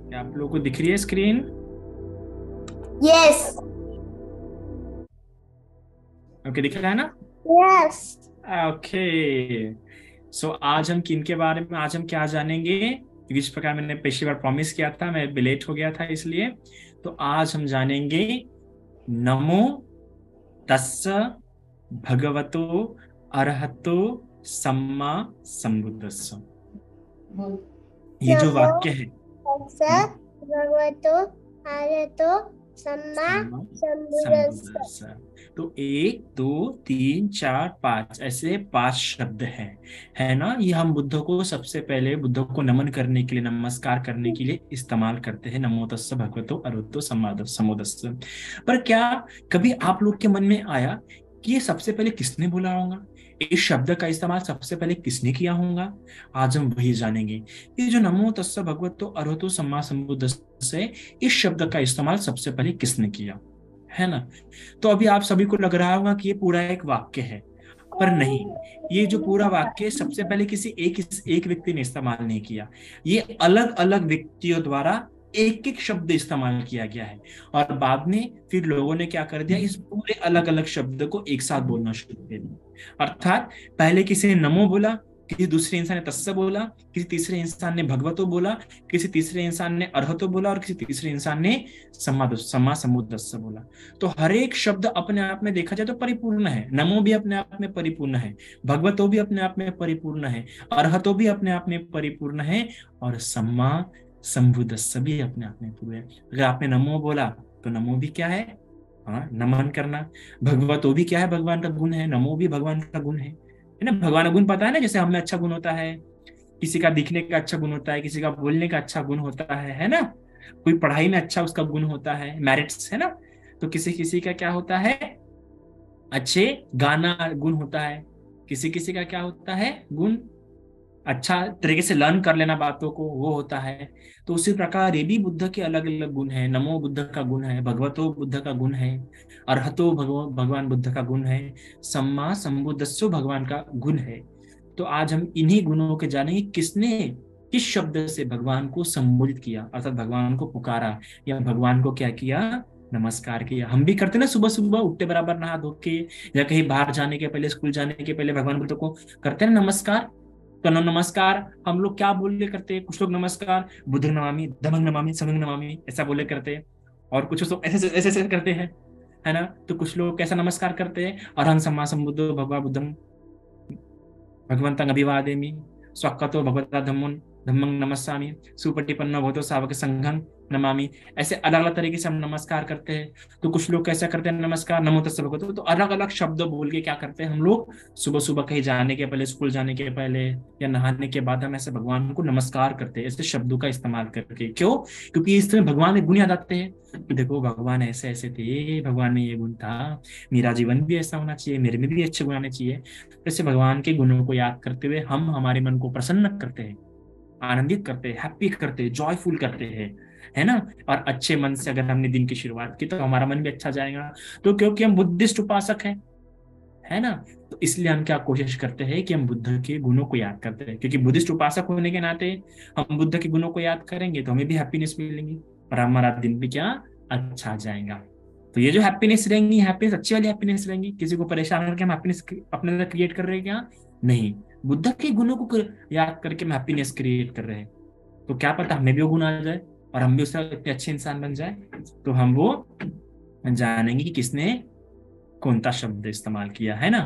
क्या आप लोगों को दिख रही है स्क्रीन? यस। ओके, दिख रहा है ना? यस। ओके। सो आज हम किन के बारे में, आज हम क्या जानेंगे? क्योंकि इस प्रकार मैंने पिछली बार प्रॉमिस किया था, मैं लेट हो गया था इसलिए। तो आज हम जानेंगे नमो तस्स भगवतो अरहतो सम्मा संबुद्धस्स। ये जो नमो वाक्य है। तस्सै भगवतो अरहतो सम्मा सम्मा संबुद्धिस्स। संबुद्धस्स। तो एक दो तीन चार पांच, ऐसे पांच शब्द हैं, है ना? ये हम बुद्ध को सबसे पहले, बुद्ध को नमन करने के लिए, नमस्कार करने के लिए इस्तेमाल करते हैं, नमो तस्स भगवतो अरहतो सम्मा संबुद्धस्स। पर क्या कभी आप लोग के मन में आया कि ये सबसे पहले किसने बोला होगा? इस शब्द का इस्तेमाल सबसे पहले किसने किया होगा? आज हम वही जानेंगे। ये जो नमो तस्स भगवतो अरहतो सम्मा संबुद्धस्स है, इस शब्द का इस्तेमाल सबसे पहले किसने किया, है ना? तो अभी आप सभी को लग रहा होगा कि ये पूरा एक वाक्य है, पर नहीं। ये जो पूरा वाक्य सबसे पहले किसी एक व्यक्ति ने इस्तेमाल नहीं किया। ये अलग अलग व्यक्तियों द्वारा एक एक शब्द इस्तेमाल किया गया है, और बाद में फिर लोगों ने क्या कर दिया, इस पूरे अलग अलग शब्द को एक साथ बोलना शुरू कर दिया। अर्थात पहले किसी ने नमो बोला, किसी दूसरे इंसान ने तस्स बोला, किसी तीसरे इंसान ने भगवतो बोला, किसी तीसरे इंसान ने अरहतो बोला, और किसी तीसरे इंसान ने सम्मा समुद्रस्स बोला। तो हर एक शब्द अपने आप में देखा जाए तो परिपूर्ण है। नमो भी अपने आप में परिपूर्ण है, भगवतो भी अपने आप में परिपूर्ण है, अरहतो भी अपने आप में परिपूर्ण है, और सम्मा संबुद्धस्स भी अपने आप में पूर्ण है। अगर आपने नमो बोला तो नमो भी क्या है? हाँ, नमन करना। भगवतो भी क्या है? भगवान का गुण है। नमो भी भगवान का गुण है ना? भगवान का गुण पता है ना? जैसे हम में अच्छा गुण होता है, किसी का दिखने का अच्छा गुण होता है, किसी का बोलने का अच्छा गुण होता है ना? कोई पढ़ाई में अच्छा उसका गुण होता है, मेरिट्स, है ना? तो किसी किसी का क्या होता है? अच्छे गाना गुण होता है। किसी किसी का क्या होता है गुण? अच्छा तरीके से लर्न कर लेना बातों को, वो होता है। तो उसी प्रकार ये भी बुद्ध के अलग अलग गुण है। नमो बुद्ध का गुण है, भगवतो बुद्ध का गुण है, अरहतो भगवान बुद्ध का गुण है, सम्मा संबुद्धस्सो भगवान का गुण है। तो आज हम इन्हीं गुणों के जानेंगे, किसने किस शब्द से भगवान को संबोधित किया, अर्थात भगवान को पुकारा, या भगवान को क्या किया, नमस्कार किया। हम भी करते ना, सुबह सुबह उठते बराबर नहा धो के, या कहीं बाहर जाने के पहले, स्कूल जाने के पहले भगवान बुद्ध को करते हैं ना नमस्कार। तो नमस्कार हम लोग क्या बोले करते हैं? कुछ लोग नमस्कार बुद्ध नमामि, धम्मं नमामि, संघं नमामि, ऐसा बोले करते हैं। और कुछ लोग ऐसे ऐसे ऐसे करते हैं, है ना? तो कुछ लोग कैसा नमस्कार करते हैं? अरहं सम्मा सम्बुद्धो भगवा बुद्धं भगवन्तं अभिवादेमि, स्वाक्कातो भगवता धम्मं नमस्सामि, सुपटिपन्नो भवतो सावक संघं नमामि। ऐसे अलग अलग तरीके से हम नमस्कार करते हैं। तो कुछ लोग कैसा करते हैं नमस्कार, नमो तस्स भगवतो। तो अलग अलग शब्द बोल के क्या करते हैं हम लोग, सुबह सुबह कहीं जाने के पहले, स्कूल जाने के पहले, या नहाने के बाद हम ऐसे भगवान को नमस्कार करते हैं, ऐसे शब्दों का इस्तेमाल करके। क्यों? क्योंकि इसमें भगवान के गुण याद आते हैं कि देखो भगवान ऐसे ऐसे थे, भगवान में ये गुण था, मेरा जीवन भी ऐसा होना चाहिए, मेरे में भी अच्छे गुण आने चाहिए। ऐसे भगवान के गुणों को याद करते हुए हम हमारे मन को प्रसन्न करते हैं, आनंदित करते हैं, हैप्पी करते हैं, जॉयफुल करते हैं, है ना? और अच्छे मन से अगर हमने दिन की शुरुआत की तो हमारा मन भी अच्छा जाएगा। तो क्योंकि हम बुद्धिस्ट उपासक हैं, है ना? तो इसलिए हम क्या कोशिश करते हैं कि हम बुद्ध के गुणों को याद करते हैं, क्योंकि बुद्धिस्ट उपासक होने के नाते हम बुद्ध के गुणों को याद करेंगे तो हमें भी हैप्पीनेस मिलेंगी, और हमारा दिन भी क्या, अच्छा जाएगा। तो ये जो हैप्पीनेस रहेंगी, हैप्पीनेस अच्छी वाली हैप्पीनेस रहेंगी, किसी को परेशान करके हम हैप्पीनेस अपने अंदर क्रिएट कर रहे हैं क्या? नहीं, बुद्ध के गुणों को याद करके हम हैप्पीनेस क्रिएट कर रहे हैं। तो क्या पता हमें भी वो गुण आ जाए और हम भी उससे इतने अच्छे इंसान बन जाए। तो हम वो जानेंगे कि किसने कौन सा शब्द इस्तेमाल किया, है ना?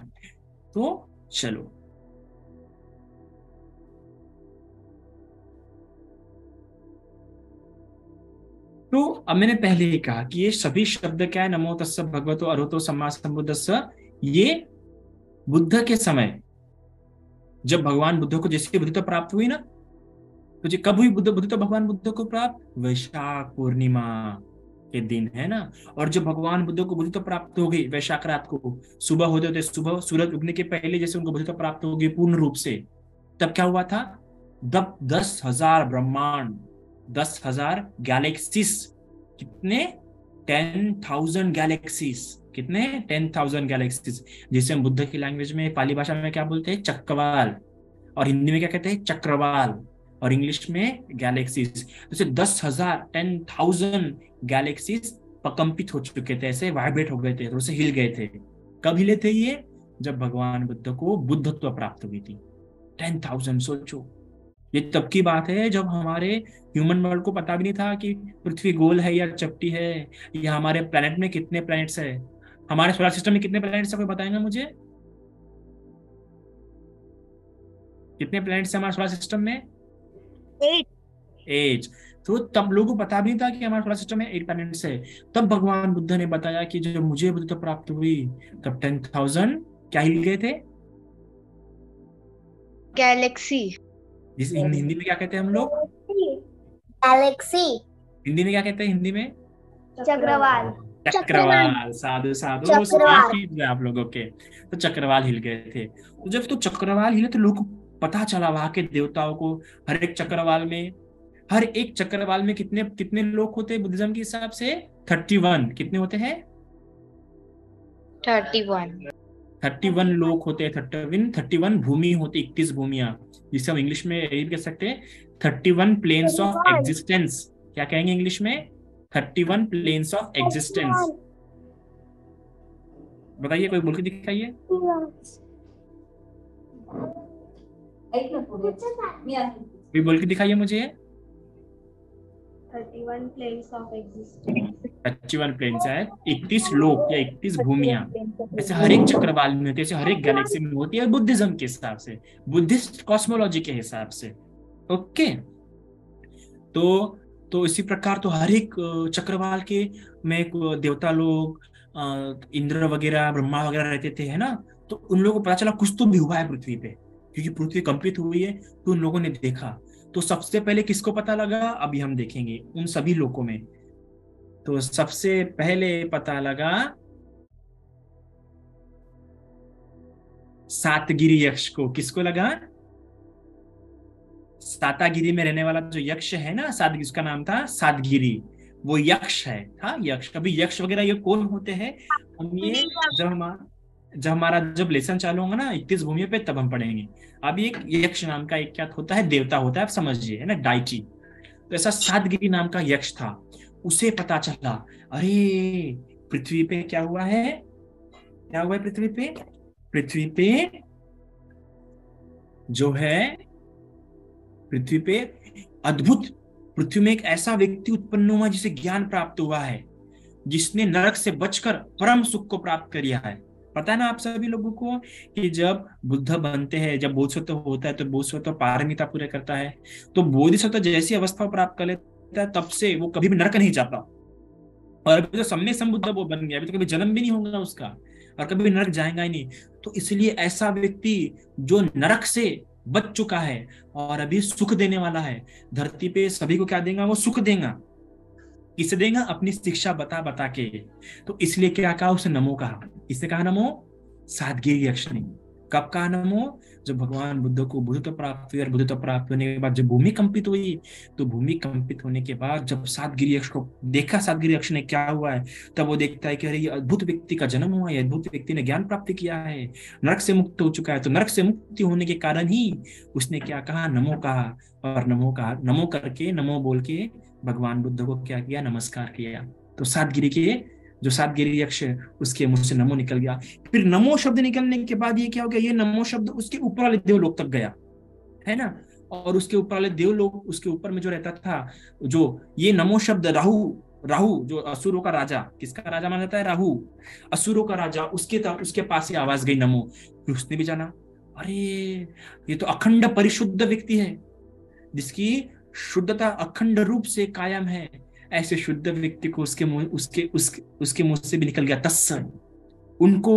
तो चलो। तो अब मैंने पहले ही कहा कि ये सभी शब्द क्या है, नमो तस्स भगवतो अरहतो सम्मा संबुद्धस्स, ये बुद्ध के समय, जब भगवान बुद्ध को जैसे बुद्धत्व प्राप्त हुई ना, तो ये कब हुई बुद्धत्व भगवान बुद्ध को प्राप्त? वैशाख पूर्णिमा के दिन, है ना? और जब भगवान बुद्ध को बुद्धत्व प्राप्त हो गई वैशाख रात को, सुबह होते होते, सुबह सूरज उगने के पहले जैसे उनको बुद्धत्व प्राप्त हो गई पूर्ण रूप से, तब क्या हुआ था? तब 10,000 ब्रह्मांड, 10,000 गैलेक्सीज, कितने? 10,000 गैलेक्सीज। कितने? 10,000 गैलेक्सीज। जिसे हम बुद्ध की लैंग्वेज में, पाली भाषा में क्या बोलते हैं? चक्रवाल। और हिंदी में क्या कहते हैं? चक्रवाल। और इंग्लिश में गैलेक्सीज। जैसे 10,000 10,000 गैलेक्सीज प्रकंपित हो चुके थे, ऐसे वाइब्रेट हो गए थे, तो उसे हिल गए थे। कब हिले थे ये? जब भगवान बुद्ध को बुद्धत्व प्राप्त हुई थी। 10,000, सोचो। ये तब की बात है जब हमारे ह्यूमन वर्ल्ड को पता भी नहीं था कि पृथ्वी गोल है या चपटी है, या हमारे प्लेनेट में कितने प्लैनेट्स है। हमारे सोलर सिस्टम में कितने प्लैनेट्स है, कोई बताएगा मुझे? कितने प्लैनेट्स है हमारे सोलर सिस्टम में? 8. एज। तो तब लोगों को पता भी नहीं था कि हमारे सोलर सिस्टम में 8 प्लैनेट्स है। तब भगवान बुद्ध ने बताया कि जब मुझे बुद्धत्व प्राप्त हुई तब 10,000 क्या हिल गए थे? गैलेक्सी. जिस हिंदी में क्या कहते हैं हम लोग? गैलेक्सी. हिंदी में क्या कहते हैं हिंदी में? चक्रवाल. चक्रवाल। साधु साधु, चक्रवाल. ठीक है आप लोगों के। तो चक्रवाल हिल गए थे। तो जब तो चक्रवाल हिले तो लोगों को पता चला, वहां के देवताओं को, हर एक चक्रवाल में कितने कितने लोग होते हैं बुद्धिज्म के हिसाब से? 31। कितने होते हैं? 31. 31 लोग होते हैं। 31 भूमि होती, 31 भूमिया, जिसे हम इंग्लिश में ये भी कह सकते हैं 31 प्लेन्स ऑफ एग्जिस्टेंस। क्या कहेंगे इंग्लिश में? 31 प्लेन्स ऑफ एग्जिस्टेंस। बताइए, कोई बोल के दिखाइए। कोई बोल के दिखाइए मुझे। 31 planes of existence. 31 प्लेन्स है, 31 लोक या 31 भूमिया। ऐसे हर एक चक्रवाल में होती है, ऐसे हर एक गैलेक्सी में होती है, बुद्धिज्म के हिसाब से, बुद्धिस्ट कॉस्मोलॉजी के हिसाब से। ओके। तो इसी प्रकार तो हर एक चक्रवाल के में देवता लोग, इंद्र वगैरह, ब्रह्मा वगैरह रहते थे, है ना। तो उन लोगों को पता चला कुछ तो भी हुआ है पृथ्वी पे, क्योंकि पृथ्वी कंपित हुई है। तो उन लोगों ने देखा। तो सबसे पहले किसको पता लगा, अभी हम देखेंगे उन सभी लोगों में। तो सबसे पहले पता लगा सातगिरी यक्ष को। किसको लगा? सातागिरी में रहने वाला जो यक्ष है ना, सातगिरी, उसका नाम था सातगिरी। वो यक्ष है, था यक्ष। अभी यक्ष वगैरह ये कौन होते हैं, हम ये जब लेसन चालू होगा ना 31 भूमियों पे, तब हम पढ़ेंगे। अभी एक यक्ष नाम का एक क्या होता है, देवता होता है, आप समझिए, है ना, डाइची। तो ऐसा सातगिरी नाम का यक्ष था। उसे पता चला, अरे पृथ्वी पे क्या हुआ है, क्या हुआ है पृथ्वी पे जो है, पृथ्वी पे अद्भुत, पृथ्वी में एक ऐसा व्यक्ति उत्पन्न हुआ जिसे ज्ञान प्राप्त हुआ है, जिसने नरक से बचकर परम सुख को प्राप्त किया है। पता है ना आप सभी लोगों को कि जब बुद्ध बनते हैं, जब बोधिसत्व होता है, तो बोधिसत्व पारमिता पूरे करता है। तो बोधिसत्व जैसी अवस्था प्राप्त कर लेता है, तब से वो कभी भी नरक नहीं जाता। और अभी तो सम्य संबुद्ध वो बन गया, अभी तो कभी जन्म भी नहीं होगा उसका, और कभी नरक जाएगा ही नहीं। तो इसलिए ऐसा व्यक्ति जो नरक से बच चुका है और अभी सुख देने वाला है, धरती पे सभी को क्या देगा, वो सुख देगा। किसे देगा? अपनी शिक्षा बता बता के। तो इसलिए क्या कहा उसे? नमो कहा। किसने कहा नमो? सातगिरी यक्ष ने। कब कहा नमो? जब भगवान बुद्ध को बुद्धत्व प्राप्त हुई, और बुद्धत्व प्राप्त होने के बाद जब भूमि कंपित हुई, तो भूमि कंपित होने के बाद जब सातगिरी यक्ष को देखा, सातगिरी यक्ष ने क्या हुआ है, तब वो देखता है कि अरे ये अद्भुत व्यक्ति का जन्म हुआ है, अद्भुत व्यक्ति ने ज्ञान प्राप्त किया है, नरक से मुक्त हो चुका है। तो नरक से मुक्ति होने के कारण ही उसने क्या कहा? नमो कहा। और नमो कहा, नमो करके, नमो बोल के भगवान बुद्ध को क्या किया? नमस्कार किया। तो सातगिरी के जो सातगिरी यक्ष है, उसके मुंह से नमो निकल गया। फिर नमो शब्द निकलने के बाद ये क्या हो गया? ये नमो शब्द उसके ऊपर वाले देवलोक तक गया, है ना। और उसके ऊपर वाले देवलोक, उसके ऊपर में जो रहता था, जो ये नमो शब्द राहु जो असुरों का राजा, किसका राजा माना जाता है? राहु, असुरों का राजा, उसके पास ही आवाज गई नमो। फिर उसने भी जाना, अरे ये तो अखंड परिशुद्ध व्यक्ति है, जिसकी शुद्धता अखंड रूप से कायम है। ऐसे शुद्ध व्यक्ति को उसके मुंह से भी निकल गया तस्स। उनको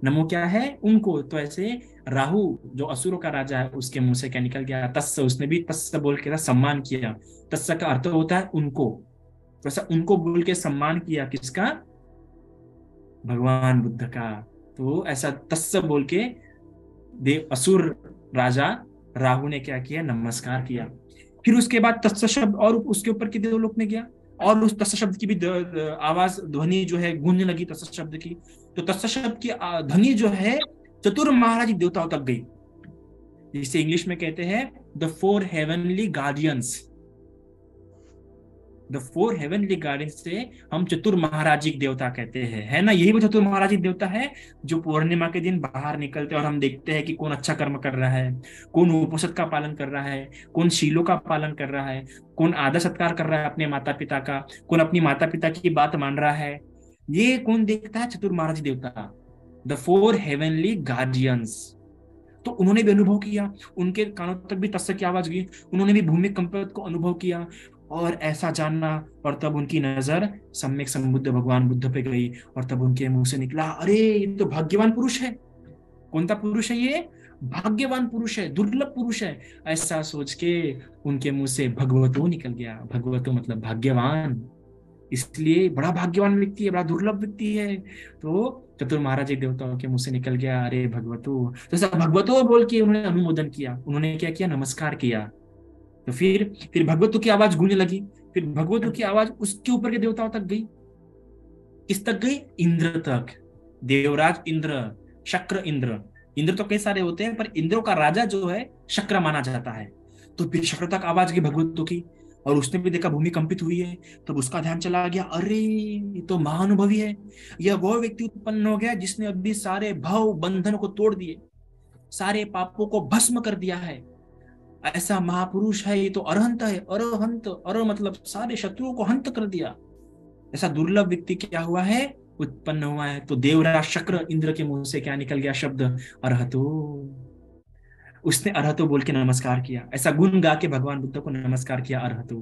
नमो क्या है? उनको। तो ऐसे राहु जो असुरों का राजा है, उसके मुंह से क्या निकल गया? तस्स। उसने भी तस्स बोल के सम्मान किया। तस्स का अर्थ होता है उनको। तो ऐसा उनको बोल के सम्मान किया, किसका? भगवान बुद्ध का। तो ऐसा तस्स बोल के देव असुर राजा राहु ने क्या किया? नमस्कार किया। फिर उसके बाद तत्स शब्द और उसके ऊपर के देवलोक में गया, और उस तत्स शब्द की भी आवाज, ध्वनि जो है गूंजने लगी तत्स शब्द की। तो तत्स शब्द की ध्वनि जो है चतुर महाराज देवताओं तक गई, जिसे इंग्लिश में कहते हैं the four heavenly guardians. The four heavenly guardians से हम चतुर महाराजिक देवता कहते हैं, है ना। यही वो चतुर महाराजिक देवता है जो पूर्णिमा के दिन बाहर निकलते हैं और हम देखते हैं कि कौन अच्छा कर्म कर रहा है, कौन उपनिषद का पालन कर रहा है, कौन शीलों का पालन कर रहा है, कौन आदर सत्कार कर रहा है अपने माता पिता का, कौन अपनी माता पिता की बात मान रहा है। ये कौन देखता है? चतुर महाराज देवता, द फोर हेवनली गार्डियंस। तो उन्होंने भी अनुभव किया, उनके कानों तक भी तत्सत की आवाज गई, उन्होंने भी भूमि कंपित को अनुभव किया और ऐसा जानना। और तब उनकी नजर सम्यक संबुद्ध भगवान बुद्ध पे गई और तब उनके मुंह से निकला, अरे ये तो भाग्यवान पुरुष है। कौन सा पुरुष है ये? भाग्यवान पुरुष है, दुर्लभ पुरुष है। ऐसा सोच के उनके मुंह से भगवतो निकल गया। भगवतो मतलब भाग्यवान, इसलिए बड़ा भाग्यवान व्यक्ति है, बड़ा दुर्लभ व्यक्ति है। तो चतुर महाराज एक देवताओं के मुंह से निकल गया, अरे भगवतो। तो सब भगवतो बोल के उन्होंने अनुमोदन किया, उन्होंने क्या किया? नमस्कार किया। तो फिर भगवतों की आवाज गूंजने लगी। फिर भगवतों की आवाज उसके ऊपर के देवताओं तक गई। किस तक गई? इंद्र तक। देवराज इंद्र, शक्र इंद्र। इंद्र तो कई सारे होते हैं पर इंद्रों का राजा जो है शक्र माना जाता है। तो फिर शक्र तक आवाज गई भगवतों की और उसने भी देखा भूमि कंपित हुई है। तब उसका ध्यान चला गया, अरे ये तो महानुभवी है, यह वो व्यक्ति उत्पन्न हो गया जिसने अभी सारे भव बंधन को तोड़ दिए, सारे पापों को भस्म कर दिया है। ऐसा महापुरुष है, ये तो अरहंत है। अरहंत, अर मतलब सारे शत्रुओं को हंत कर दिया। ऐसा दुर्लभ व्यक्ति क्या हुआ है? उत्पन्न हुआ है। तो देवराज शक्र इंद्र के मुंह से क्या निकल गया शब्द? अरहतो। उसने अरहतो बोल के नमस्कार किया, ऐसा गुण गा के भगवान बुद्ध को नमस्कार किया, अरहतो,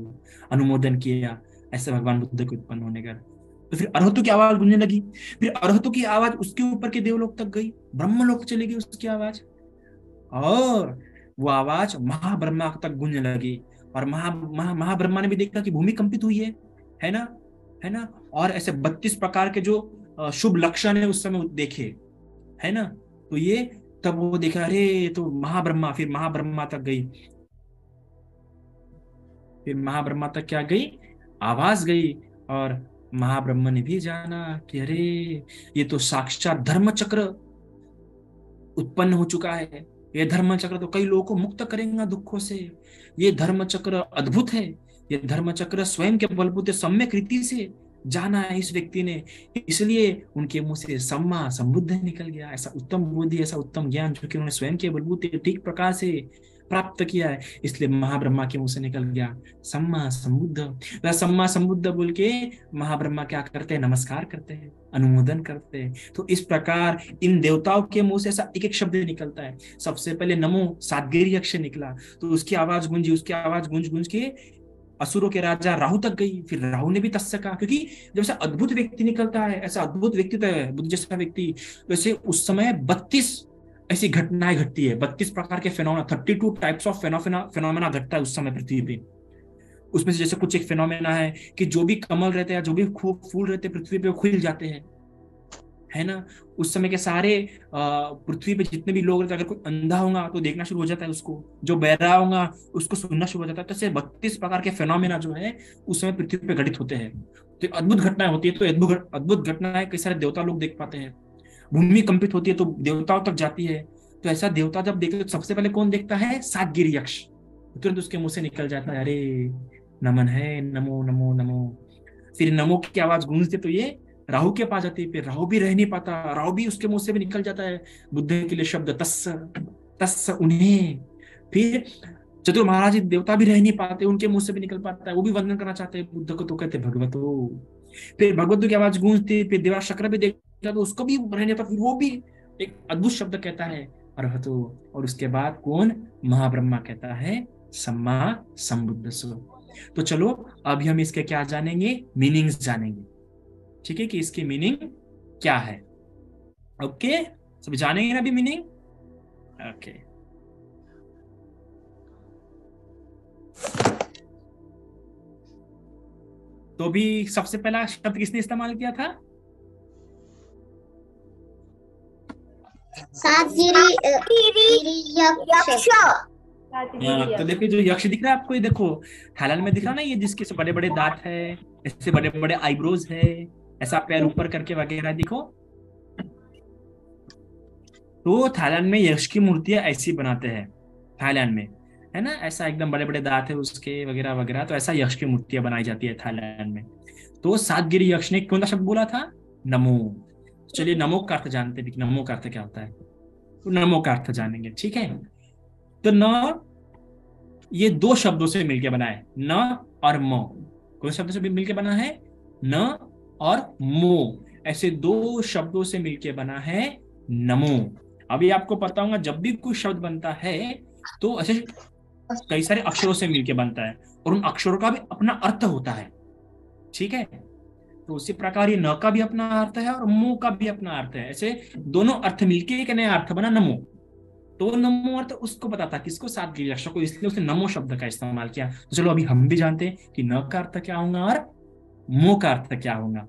अनुमोदन किया ऐसे भगवान बुद्ध के उत्पन्न होने का। तो फिर अरहतो की आवाज गूंजने लगी। फिर अरहतो की आवाज उसके ऊपर के देवलोक तक गई, ब्रह्मलोक चली गई उसकी आवाज। और वो आवाज महाब्रह्मा तक गूंजने लगी। और महाब्रह्मा ने भी देखा कि भूमि कंपित हुई है ना, है ना। और ऐसे 32 प्रकार के जो शुभ लक्षण है उस समय देखे, है ना। तो ये तब वो देखा, अरे तो महाब्रह्मा। फिर महाब्रह्मा तक गई। फिर महाब्रह्मा तक क्या गई? आवाज गई। और महाब्रह्म ने भी जाना कि अरे ये तो साक्षात धर्म चक्र उत्पन्न हो चुका है। ये धर्म चक्र तो कई लोगों को मुक्त करेगा दुखों से। ये धर्म चक्र अद्भुत है। ये धर्म चक्र स्वयं के बलबूते सम्यक रीति से जाना है इस व्यक्ति ने। इसलिए उनके मुंह से सम्मा संबुद्ध निकल गया। ऐसा उत्तम बुद्धि, ऐसा उत्तम ज्ञान जो कि उन्होंने स्वयं के बलबूते ठीक प्रकार से प्राप्त किया है, इसलिए महाब्रह्मा के मुंह से निकल गया सम्मा संबुद्ध। वह सम्मा संबुद्ध बोल के महाब्रह्मा क्या करते हैं? नमस्कार करते हैं, अनुमोदन करते हैं। तो इस प्रकार इन देवताओं के मुंह से ऐसा एक एक शब्द निकलता है। सबसे पहले नमो सातगिरी अक्षर निकला, तो उसकी आवाज गूंजी, उसकी आवाज गूंज गूंज के असुरों के राजा राहु तक गई। फिर राहु ने भी तत्स कहा, क्योंकि जब ऐसा अद्भुत व्यक्ति निकलता है, ऐसा अद्भुत व्यक्तित्व है बुद्ध जैसा व्यक्ति, वैसे उस समय 32 ऐसी घटनाएं घटती है, 32 प्रकार के फेनोमेना, 32 टाइप्स ऑफ फेनोमेना घटता है उस समय पृथ्वी पे। उसमें से जैसे कुछ एक फेनोमेना है कि जो भी कमल रहते हैं, जो भी खूब फूल रहते हैं पृथ्वी पे, वो खिल जाते हैं, है ना। उस समय के सारे पृथ्वी पे जितने भी लोग रहते हैं, अगर कोई अंधा होगा तो देखना शुरू हो जाता है उसको, जो बहरा होगा उसको सुनना शुरू हो जाता है। तो ऐसे 32 प्रकार के फेनोमेना जो है उस समय पृथ्वी पे घटित होते हैं। तो अद्भुत घटनाएं होती है। तो अद्भुत घटनाएं कई सारे देवता लोग देख पाते हैं। भूमि कंपित होती है तो देवताओं तक जाती है। तो ऐसा देवता जब देखते तो सबसे पहले कौन देखता है? सातगिरी यक्ष। तुरंत उसके मुंह से निकल जाता है, अरे नमन है, नमो नमो नमो। फिर नमो की आवाज गूंजती तो ये राहु के पास जाती है। फिर राहु भी रह नहीं पाता, राहु भी उसके मुंह से भी निकल जाता है बुद्ध के लिए शब्द तस्स तस्स उन्हें। फिर चतुर महाराज देवता भी रह नहीं पाते, उनके मुंह से भी निकल पाता है, वो भी वंदन करना चाहते हैं बुद्ध को, तो कहते भगवतो। फिर भगवतो की आवाज गूंजती। फिर देवा शक्र भी देखता तो उसको भी रह नहीं पाता, फिर वो भी एक अद्भुत शब्द कहता है अरहतो। और उसके बाद कौन? महाब्रह्मा कहता है सम्मा संबुद्ध सो। तो चलो अभी हम इसके क्या जानेंगे? मीनिंग्स जानेंगे, ठीक है, कि इसकी मीनिंग क्या है। ओके, सब जानेंगे ना अभी मीनिंग? ओके। तो भी सबसे पहला शब्द किसने इस्तेमाल किया था? तो देखिए जो यक्ष दिख रहा है आपको, ये देखो थाईलैंड में दिख रहा ना, ये जिसके बड़े बड़े दांत है, ऐसे बड़े बड़े आईब्रोज है, ऐसा पैर ऊपर करके वगैरह, देखो। तो थाईलैंड में यक्ष की मूर्तियां ऐसी बनाते हैं थाईलैंड में। है ना, ऐसा एकदम बड़े बड़े दांत है उसके वगैरह वगैरह। तो ऐसा यक्ष की मूर्तियां बनाई जाती है थाईलैंड में। तो सातगिरी यक्ष ने कौन सा शब्द बोला था? नमो। चलिए नमो का अर्थ जानते हैं कि नमो का अर्थ क्या होता है। तो नमो का अर्थ जानेंगे, ठीक है। तो न ये दो शब्दों से मिलकर बना है, न और मो। कौन शब्दों से मिलकर बना है? न और मो, ऐसे दो शब्दों से मिलकर बना है नमो। अभी आपको पता होगा जब भी कोई शब्द बनता है तो ऐसे कई सारे अक्षरों से मिलकर बनता है, और उन अक्षरों का भी अपना अर्थ होता है, ठीक है। तो उसी प्रकार ये न का भी अपना अर्थ है और मो का भी अपना अर्थ है। ऐसे दोनों अर्थ मिलके एक नया अर्थ बना नमो। तो नमो अर्थ उसको पता था, किसको? सातगिरी अक्षर को, इसलिए उसने नमो शब्द का इस्तेमाल किया। तो चलो अभी हम भी जानते हैं कि न का अर्थ क्या होगा और मो का अर्थ क्या होगा।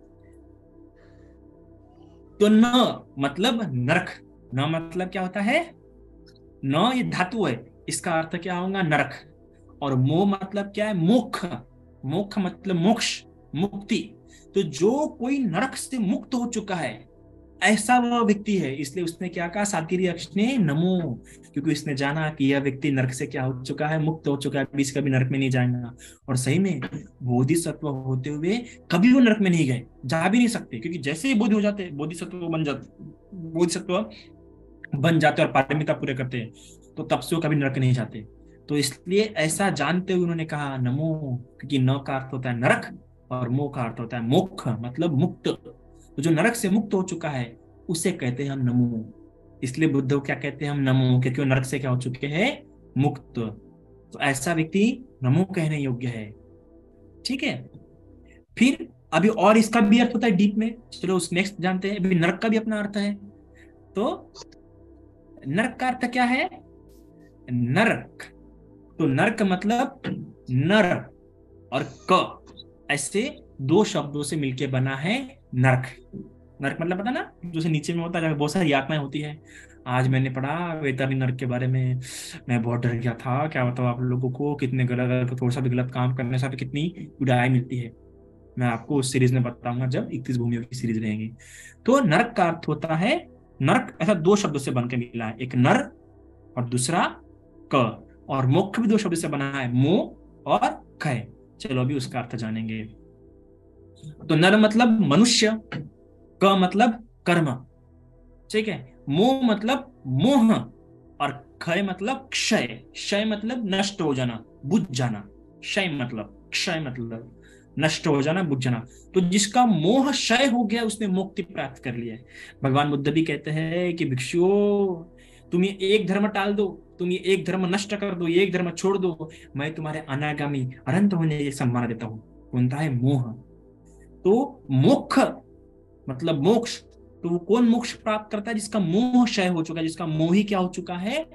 तो न मतलब नरक। न मतलब क्या होता है? न ये धातु है, इसका अर्थ क्या होगा? नरक। और मो मतलब क्या है? मोक्ष। मोक्ष मतलब मोक्ष, मुक्ति। तो जो कोई नरक से मुक्त हो चुका है ऐसा वह व्यक्ति है, इसलिए उसने क्या कहा? सातगिरी यक्ष ने नमो, क्योंकि उसने जाना कि यह व्यक्ति नरक से क्या हो चुका है? मुक्त हो चुका है, बीच कभी नरक में नहीं जाएगा। और सही में बोधिसत्व होते हुए कभी वो नरक में नहीं गए, जा भी नहीं सकते, क्योंकि जैसे ही बोधि हो जाते, बोधिसत्व बन जाते और पारमिता पूरे करते हैं, तो तब से वो कभी नरक नहीं जाते। तो इसलिए ऐसा जानते हुए उन्होंने कहा नमो, क्योंकि न का अर्थ होता है नरक और मो का अर्थ होता है मोक्ष, मतलब मुक्त। तो जो नरक से मुक्त हो चुका है उसे कहते हैं हम नमो। इसलिए बुद्ध को क्या कहते हैं हम? नमो, क्योंकि वो नरक से क्या हो चुके हैं? मुक्त। तो ऐसा व्यक्ति नमो कहने योग्य है, ठीक है। फिर अभी और इसका भी अर्थ होता है डीप में, चलो उस नेक्स्ट जानते हैं। अभी नरक का भी अपना अर्थ है। तो नरक का अर्थ क्या है? नरक। तो नरक मतलब नर और क, ऐसे दो शब्दों से मिलके बना है नरक। नरक मतलब पता ना, जो से नीचे में होता है, बहुत सारी यातनाएं होती है। आज मैंने पढ़ा वैतरणी नरक के बारे में, मैं बहुत डर गया था। क्या बताऊं आप लोगों को, कितने गलत, थोड़ा सा भी गलत काम करने से कितनी पीड़ाएं मिलती है। मैं आपको उस सीरीज में बताऊंगा जब 31 भूमियों की सीरीज रहेगी। तो नरक का अर्थ होता है, नरक ऐसा दो शब्दों से बनकर मिला है, एक नर और दूसरा क। और मोक्ष भी दो शब्द से बना है, मो और ख। चलो अभी उसका अर्थ जानेंगे। तो नर मतलब मनुष्य, क मतलब कर्म, ठीक है। मो मतलब मोह, और क्षय मतलब क्षय। क्षय मतलब नष्ट हो जाना, बुझ जाना। क्षय मतलब, क्षय मतलब नष्ट हो जाना, बुझ जाना। तो जिसका मोह क्षय हो गया उसने मुक्ति प्राप्त कर लिया है। भगवान बुद्ध भी कहते हैं कि भिक्षुओं, तुम ये एक धर्म टाल दो, तुम ये एक धर्म नष्ट कर दो, ये एक धर्म छोड़ दो, मैं तुम्हारे अनागामी अनंत होने की सम्मान देता हूं। कौन है? मोह। तो मोक्ष मतलब मोक्ष। तो वो कौन मोक्ष प्राप्त करता है? जिसका मोह क्षय हो चुका है, जिसका मोह ही क्या हो चुका है?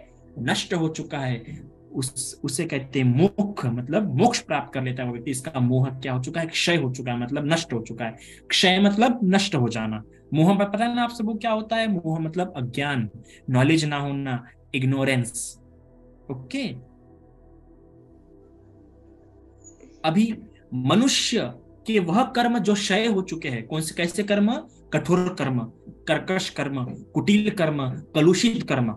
नष्ट हो चुका है। उसे कहते हैं मोक्ष, मतलब मोक्ष प्राप्त कर लेता है वो व्यक्ति। इसका मोह क्या हो चुका है? क्षय हो चुका है, मतलब नष्ट हो चुका है। क्षय मतलब नष्ट हो जाना। मोह पता है ना आप सबको क्या होता है? मोह मतलब अज्ञान, नॉलेज ना होना, इग्नोरेंस। ओके। अभी मनुष्य के वह कर्म जो क्षय हो चुके हैं, कौन से कैसे कर्म? कठोर कर्म, कर्कश कर्म, कुटिल कर्म, कलुषित कर्म।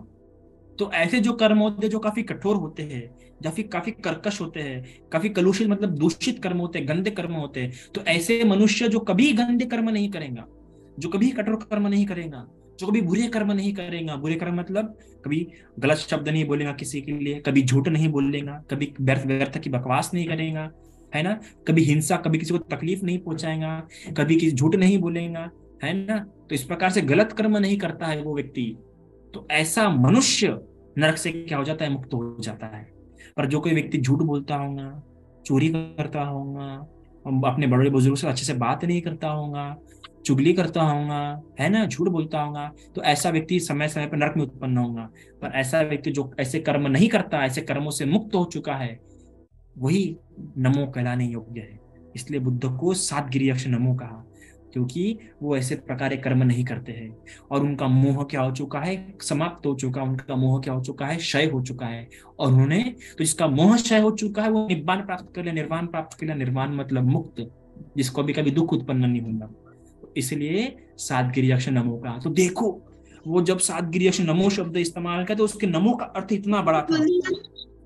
तो ऐसे जो कर्म होते हैं जो काफी कठोर होते हैं, या फिर काफी कर्कश होते हैं, काफी कलुषित मतलब दूषित कर्म होते हैं, गंदे कर्म होते हैं, तो ऐसे मनुष्य जो कभी गंदे कर्म नहीं करेगा, जो कभी कठोर कर्म नहीं करेगा, जो कभी बुरे कर्म नहीं करेगा, बुरे कर्म मतलब कभी गलत शब्द नहीं बोलेगा किसी के लिए, कभी झूठ नहीं बोलेगा, कभी व्यर्थ व्यर्थ की बकवास नहीं करेगा, है ना, कभी हिंसा, कभी किसी को तकलीफ नहीं पहुंचाएगा, कभी किसी झूठ नहीं बोलेगा, है ना। तो इस प्रकार से गलत कर्म नहीं करता है वो व्यक्ति, तो ऐसा मनुष्य नरक से क्या हो जाता है? मुक्त हो जाता है। पर जो कोई व्यक्ति झूठ बोलता होगा, चोरी करता होगा, अपने बड़े बुजुर्ग से अच्छे से बात नहीं करता होगा, चुगली करता होगा, है ना, झूठ बोलता होगा, तो ऐसा व्यक्ति समय समय पर नरक में उत्पन्न होगा। पर ऐसा व्यक्ति जो ऐसे कर्म नहीं करता, ऐसे कर्मों से मुक्त हो चुका है, वही नमो कहलाने योग्य है। इसलिए बुद्ध को सातगिरी यक्ष नमो कहा, क्योंकि वो ऐसे प्रकार के कर्म नहीं करते हैं और उनका मोह क्या हो चुका है? समाप्त हो चुका, उनका मोह क्या हो चुका है? क्षय हो चुका है। और उन्होंने, तो जिसका मोह क्षय हो चुका है वो निब्बान प्राप्त कर लिया, निर्वाण प्राप्त कर लिया। निर्वाण मतलब मुक्त, जिसको भी कभी दुख उत्पन्न नहीं होगा। इसलिए सातगिरी यक्ष नमो कहा। तो देखो, वो जब सातगिरी यक्ष नमो शब्द इस्तेमाल किया तो उसके नमो का अर्थ इतना बड़ा था,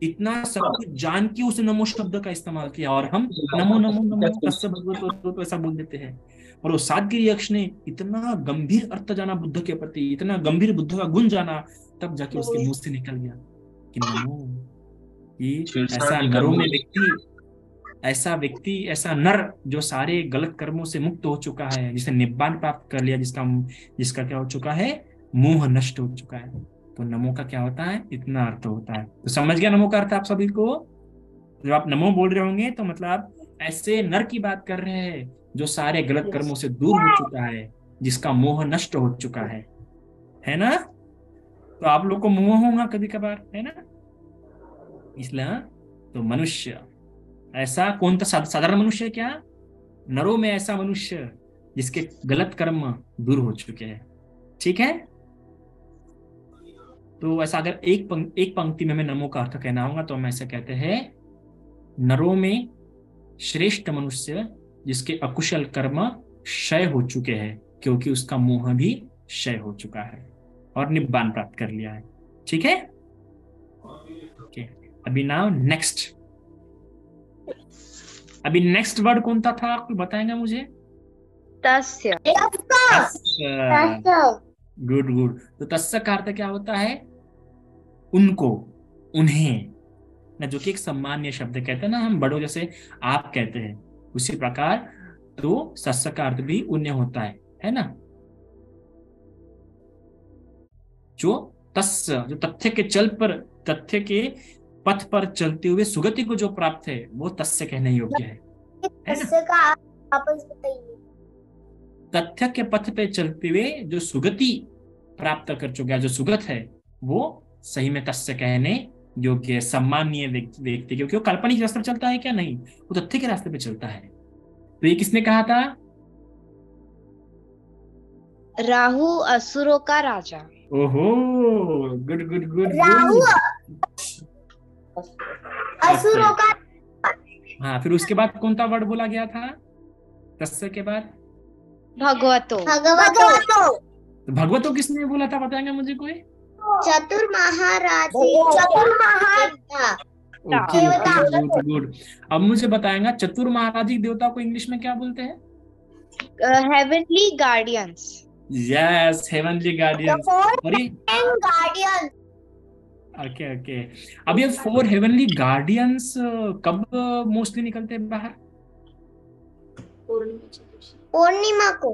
इतना सब कुछ जान के उसने नमो शब्द का इस्तेमाल किया, और हम नमो नमो नमो तस्य भगवतो तो ऐसा बोल देते हैं। और वो सादगिरी यक्ष ने इतना गंभीर अर्थ जाना बुद्ध के प्रति, इतना गंभीर बुद्ध का गुण जाना, तब जाके उसके मुंह से निकल गया कि नमो। कि ऐसा व्यक्ति ऐसा नर जो सारे गलत कर्मों से मुक्त हो चुका है, जिसने निब्बान प्राप्त कर लिया, जिसका क्या हो चुका है, मोह नष्ट हो चुका है। तो नमो का क्या होता है, इतना अर्थ होता है। तो समझ गया नमो का अर्थ आप सभी को? जब आप नमो बोल रहे होंगे तो मतलब आप ऐसे नर की बात कर रहे हैं जो सारे गलत कर्मों से दूर हो चुका है, जिसका मोह नष्ट हो चुका है ना? तो आप लोग को मोह होगा कभी कभार, है ना? इसलिए तो मनुष्य ऐसा कौन सा साधारण मनुष्य है क्या? नरों में ऐसा मनुष्य जिसके गलत कर्म दूर हो चुके हैं। ठीक है? तो ऐसा अगर एक पंक्ति में हमें नमो का अर्थ कहना होगा तो हम ऐसे कहते हैं, नरों में श्रेष्ठ मनुष्य जिसके अकुशल कर्म क्षय हो चुके हैं, क्योंकि उसका मोह भी क्षय हो चुका है और निब्बान प्राप्त कर लिया है। ठीक है? ओके, अभी नाउ नेक्स्ट। अभी नेक्स्ट वर्ड कौन सा था, आपको बताएंगे मुझे? तस्य। Good good. तो तस्य का अर्थ क्या होता है? उनको, उन्हें ना, जो कि एक सम्मान्य शब्द कहते हैं ना, हम बड़ों जैसे आप कहते हैं, उसी प्रकार तो सस्य का अर्थ भी उन्हें होता है ना? जो तस्य, जो तथ्य के पथ पर चलते हुए सुगति को जो प्राप्त है, वो तस्य कहने योग्य है तस्य का वापस बताइए। तथ्य के पथ पे चलते हुए जो सुगति प्राप्त कर चुका है, जो सुगत है, वो सही में तस्य कहने योग्य सम्मानीय व्यक्ति, क्योंकि वो काल्पनिक रास्ते पे चलता है क्या? नहीं, वो तथ्य के रास्ते पे चलता है। तो ये किसने कहा था? राहु असुरों का राजा। ओहो, गुड गुड गुड। राहु असुरों का। हाँ, फिर उसके बाद कौन सा वर्ड बोला गया था तस्य के बाद? भगवतो। तो भगवतो किसने बोला था, बताएंगे मुझे कोई? चतुर महाराज। Okay, good good. अब मुझे बताएंगा चतुर महाराजिक देवता को इंग्लिश में क्या बोलते हैं? Heavenly guardians. Yes, heavenly guardians. Guardians. Okay okay. अब ये 4 हेवनली गार्डियंस कब मोस्टली निकलते हैं बाहर? पूर्णिमा को।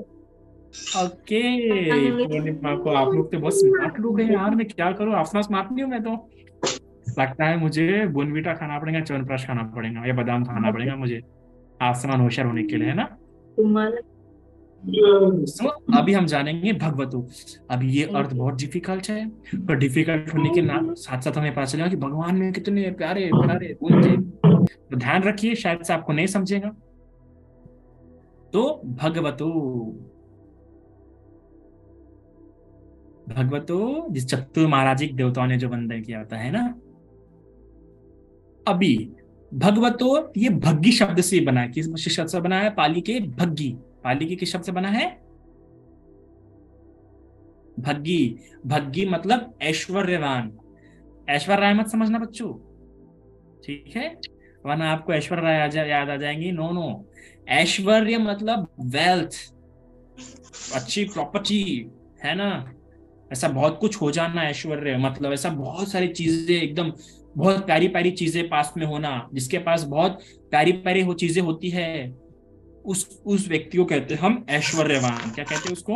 ओके, पूर्णिमा को। आप लोग तो बहुत स्मार्ट लोग हैं यार, मैं क्या करूं, अपना स्मार्ट नहीं हूं मैं तो। लगता है मुझे बोनवीटा खाना पड़ेगा, च्यवनप्राश खाना पड़ेगा, या बादाम खाना पड़ेगा मुझे आसमान होशियार होने के लिए, है ना? So, अभी हम जानेंगे भगवतो। अब ये अर्थ बहुत डिफिकल्ट है, पर डिफिकल्ट होने के साथ साथ हमें पता चलेगा कि भगवान में कितने प्यारे प्यारे गुण थे। तो ध्यान रखिए, शायद से आपको नहीं समझेगा। तो भगवतो जिस चतुर महाराजिक देवताओं ने जो वंदन किया होता है ना। अभी भगवतो ये भग्गी शब्द से बना है। किस शब्द से बना है? पाली के भग्गी। पाली के किस शब्द से बना है? भग्गी। भग्गी मतलब ऐश्वर्यवान। ऐश्वर्य राय मत समझना बच्चों, ठीक है? वरना आपको ऐश्वर्य राय याद आ जाएंगी। नो नो, ऐश्वर्य मतलब वेल्थ, अच्छी प्रॉपर्टी, है ना? ऐसा बहुत कुछ हो जाना ऐश्वर्य मतलब, ऐसा बहुत सारी चीजें, एकदम बहुत प्यारी प्यारी चीजें पास में होना। जिसके पास बहुत प्यारी प्यारी वो चीजें होती है, उस व्यक्ति को कहते हैं हम ऐश्वर्यवान। क्या कहते हैं उसको?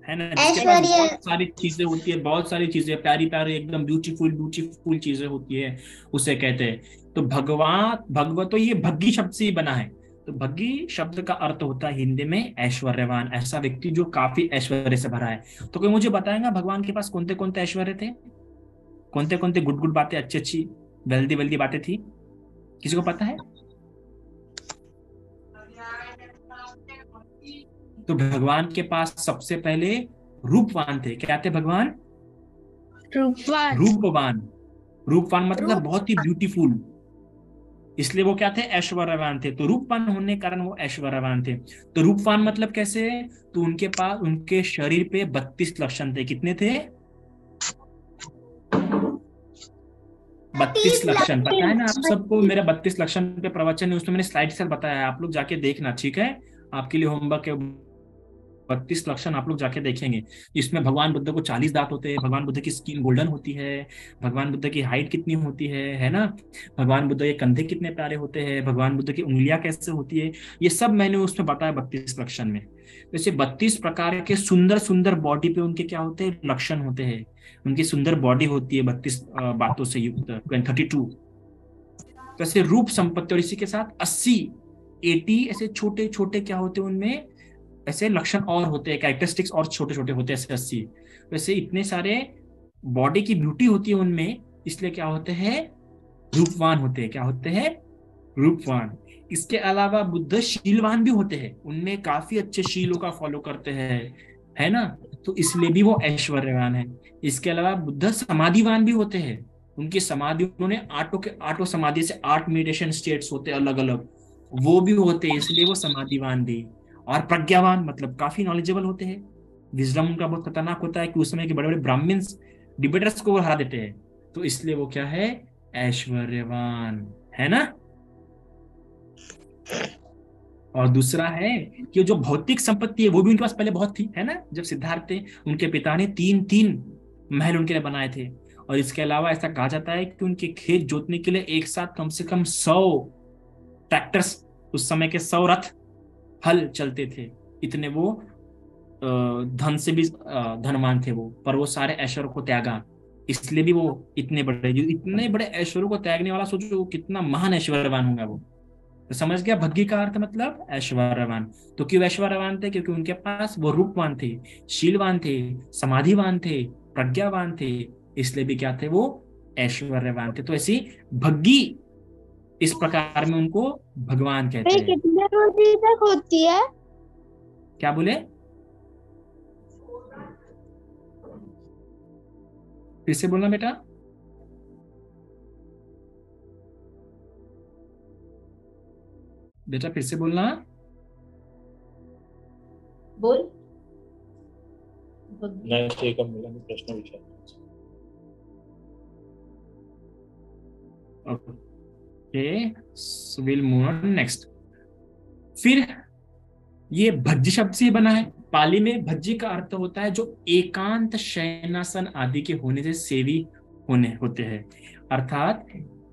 है ना? जिसके पास बहुत सारी चीजें होती है, बहुत सारी चीजें प्यारी प्यारी एकदम ब्यूटीफुल चीजें होती है, उसे कहते हैं। तो भगवत तो ये भग्गी शब्द से ही बना है। तो भग्गी शब्द का अर्थ होता है हिंदी में ऐश्वर्यवान, ऐसा व्यक्ति जो काफी ऐश्वर्य से भरा है। तो कोई मुझे बताएगा भगवान के पास कौन कौन ऐश्वर्य थे, कौन कौन गुड बातें, अच्छी वेल्दी बातें थी? किसी को पता है? तो भगवान के पास सबसे पहले रूपवान थे। क्या थे भगवान? रूपवान मतलब बहुत ही ब्यूटीफुल, इसलिए वो क्या थे? ऐश्वर्यवान थे। तो रूपवान होने के कारण वो ऐश्वर्यवान थे। तो रूपवान मतलब कैसे? तो उनके पास, उनके शरीर पे 32 लक्षण थे। कितने थे? 32 लक्षण पता है ना आप 32 सबको, मेरा 32 लक्षण पे प्रवचन है, उसमें मैंने स्लाइड से बताया है, आप लोग जाके देखना, ठीक है? आपके लिए होमवर्क है, 32 लक्षण आप लोग जाके देखेंगे। इसमें भगवान बुद्ध को 40 दांत होते हैं, भगवान बुद्ध की स्किन गोल्डन होती है, भगवान बुद्ध की हाइट कितनी होती है ना? भगवान बुद्ध के कंधे कितने प्यारे होते हैं, भगवान बुद्ध की उंगलियां कैसे होती है, ये सब मैंने उसमें बताया 32 लक्षण में। वैसे 32 प्रकार के सुंदर सुंदर बॉडी पे उनके क्या होते हैं, लक्षण होते हैं। उनकी सुंदर बॉडी होती है 32 बातों से युक्त, 32। वैसे रूप संपत्ति और इसी के साथ 80 ऐसे छोटे छोटे क्या होते हैं उनमें, ऐसे लक्षण और होते हैं, कैरेक्टरिस्टिक्स और छोटे छोटे होते हैं, ऐसे 80। वैसे इतने सारे बॉडी की ब्यूटी होती है उनमें, इसलिए क्या होते हैं, रूपवान होते हैं। क्या होते हैं, रूपवान। इसके अलावा बुद्ध शीलवान भी होते हैं, उनमें काफी अच्छे शीलों का फॉलो करते हैं, है ना? तो इसलिए भी वो ऐश्वर्यवान है। इसके अलावा बुद्ध समाधिवान भी होते हैं, उनकी समाधि, उन्होंने आठों समाधि से 8 मेडिटेशन स्टेट्स होते हैं अलग अलग, वो भी होते हैं, इसलिए वो समाधिवान भी। और प्रज्ञावान मतलब काफी नॉलेजेबल होते हैं, विजडम उनका बहुत खतरनाक होता है कि उस समय के बड़े बड़े ब्राह्मण्स डिबेटर्स को वो हरा देते हैं, तो इसलिए वो क्या है, ऐश्वर्यवान, है ना? और दूसरा है कि जो भौतिक संपत्ति है वो भी उनके पास पहले बहुत थी, है ना? जब सिद्धार्थ थे, उनके पिता ने 3-3 महल उनके लिए बनाए थे। और इसके अलावा ऐसा कहा जाता है कि उनके खेत जोतने के लिए एक साथ कम से कम 100 ट्रैक्टर्स, उस समय के 100 रथ, हल चलते थे। इतने वो धन से भी धनवान थे वो, पर वो सारे ऐश्वर्य को त्यागा, इसलिए भी वो इतने बड़े ऐश्वर्य को त्यागने वाला, सोचो वो कितना महान ऐश्वर्यवान होगा वो। तो समझ गया भग्गी का अर्थ मतलब ऐश्वर्यवान। तो क्यों ऐश्वर्यवान थे, क्योंकि उनके पास वो रूपवान थे, शीलवान थे, समाधिवान थे, प्रज्ञावान थे, इसलिए भी क्या थे, वो ऐश्वर्यवान थे। तो ऐसी भग्गी, इस प्रकार में उनको भगवान कहते हैं। कितने बजे तक होती है? क्या बोले, फिर से बोलना बेटा। बेटा फिर से बोलना। बोल। नेक्स्ट एक मुलांनी प्रश्न विचार। Okay, so will move on next. फिर ये भज्जी शब्द से बना है। पाली में भज्जी का अर्थ होता है जो एकांत शयनासन आदि के होने से सेवी होते हैं, अर्थात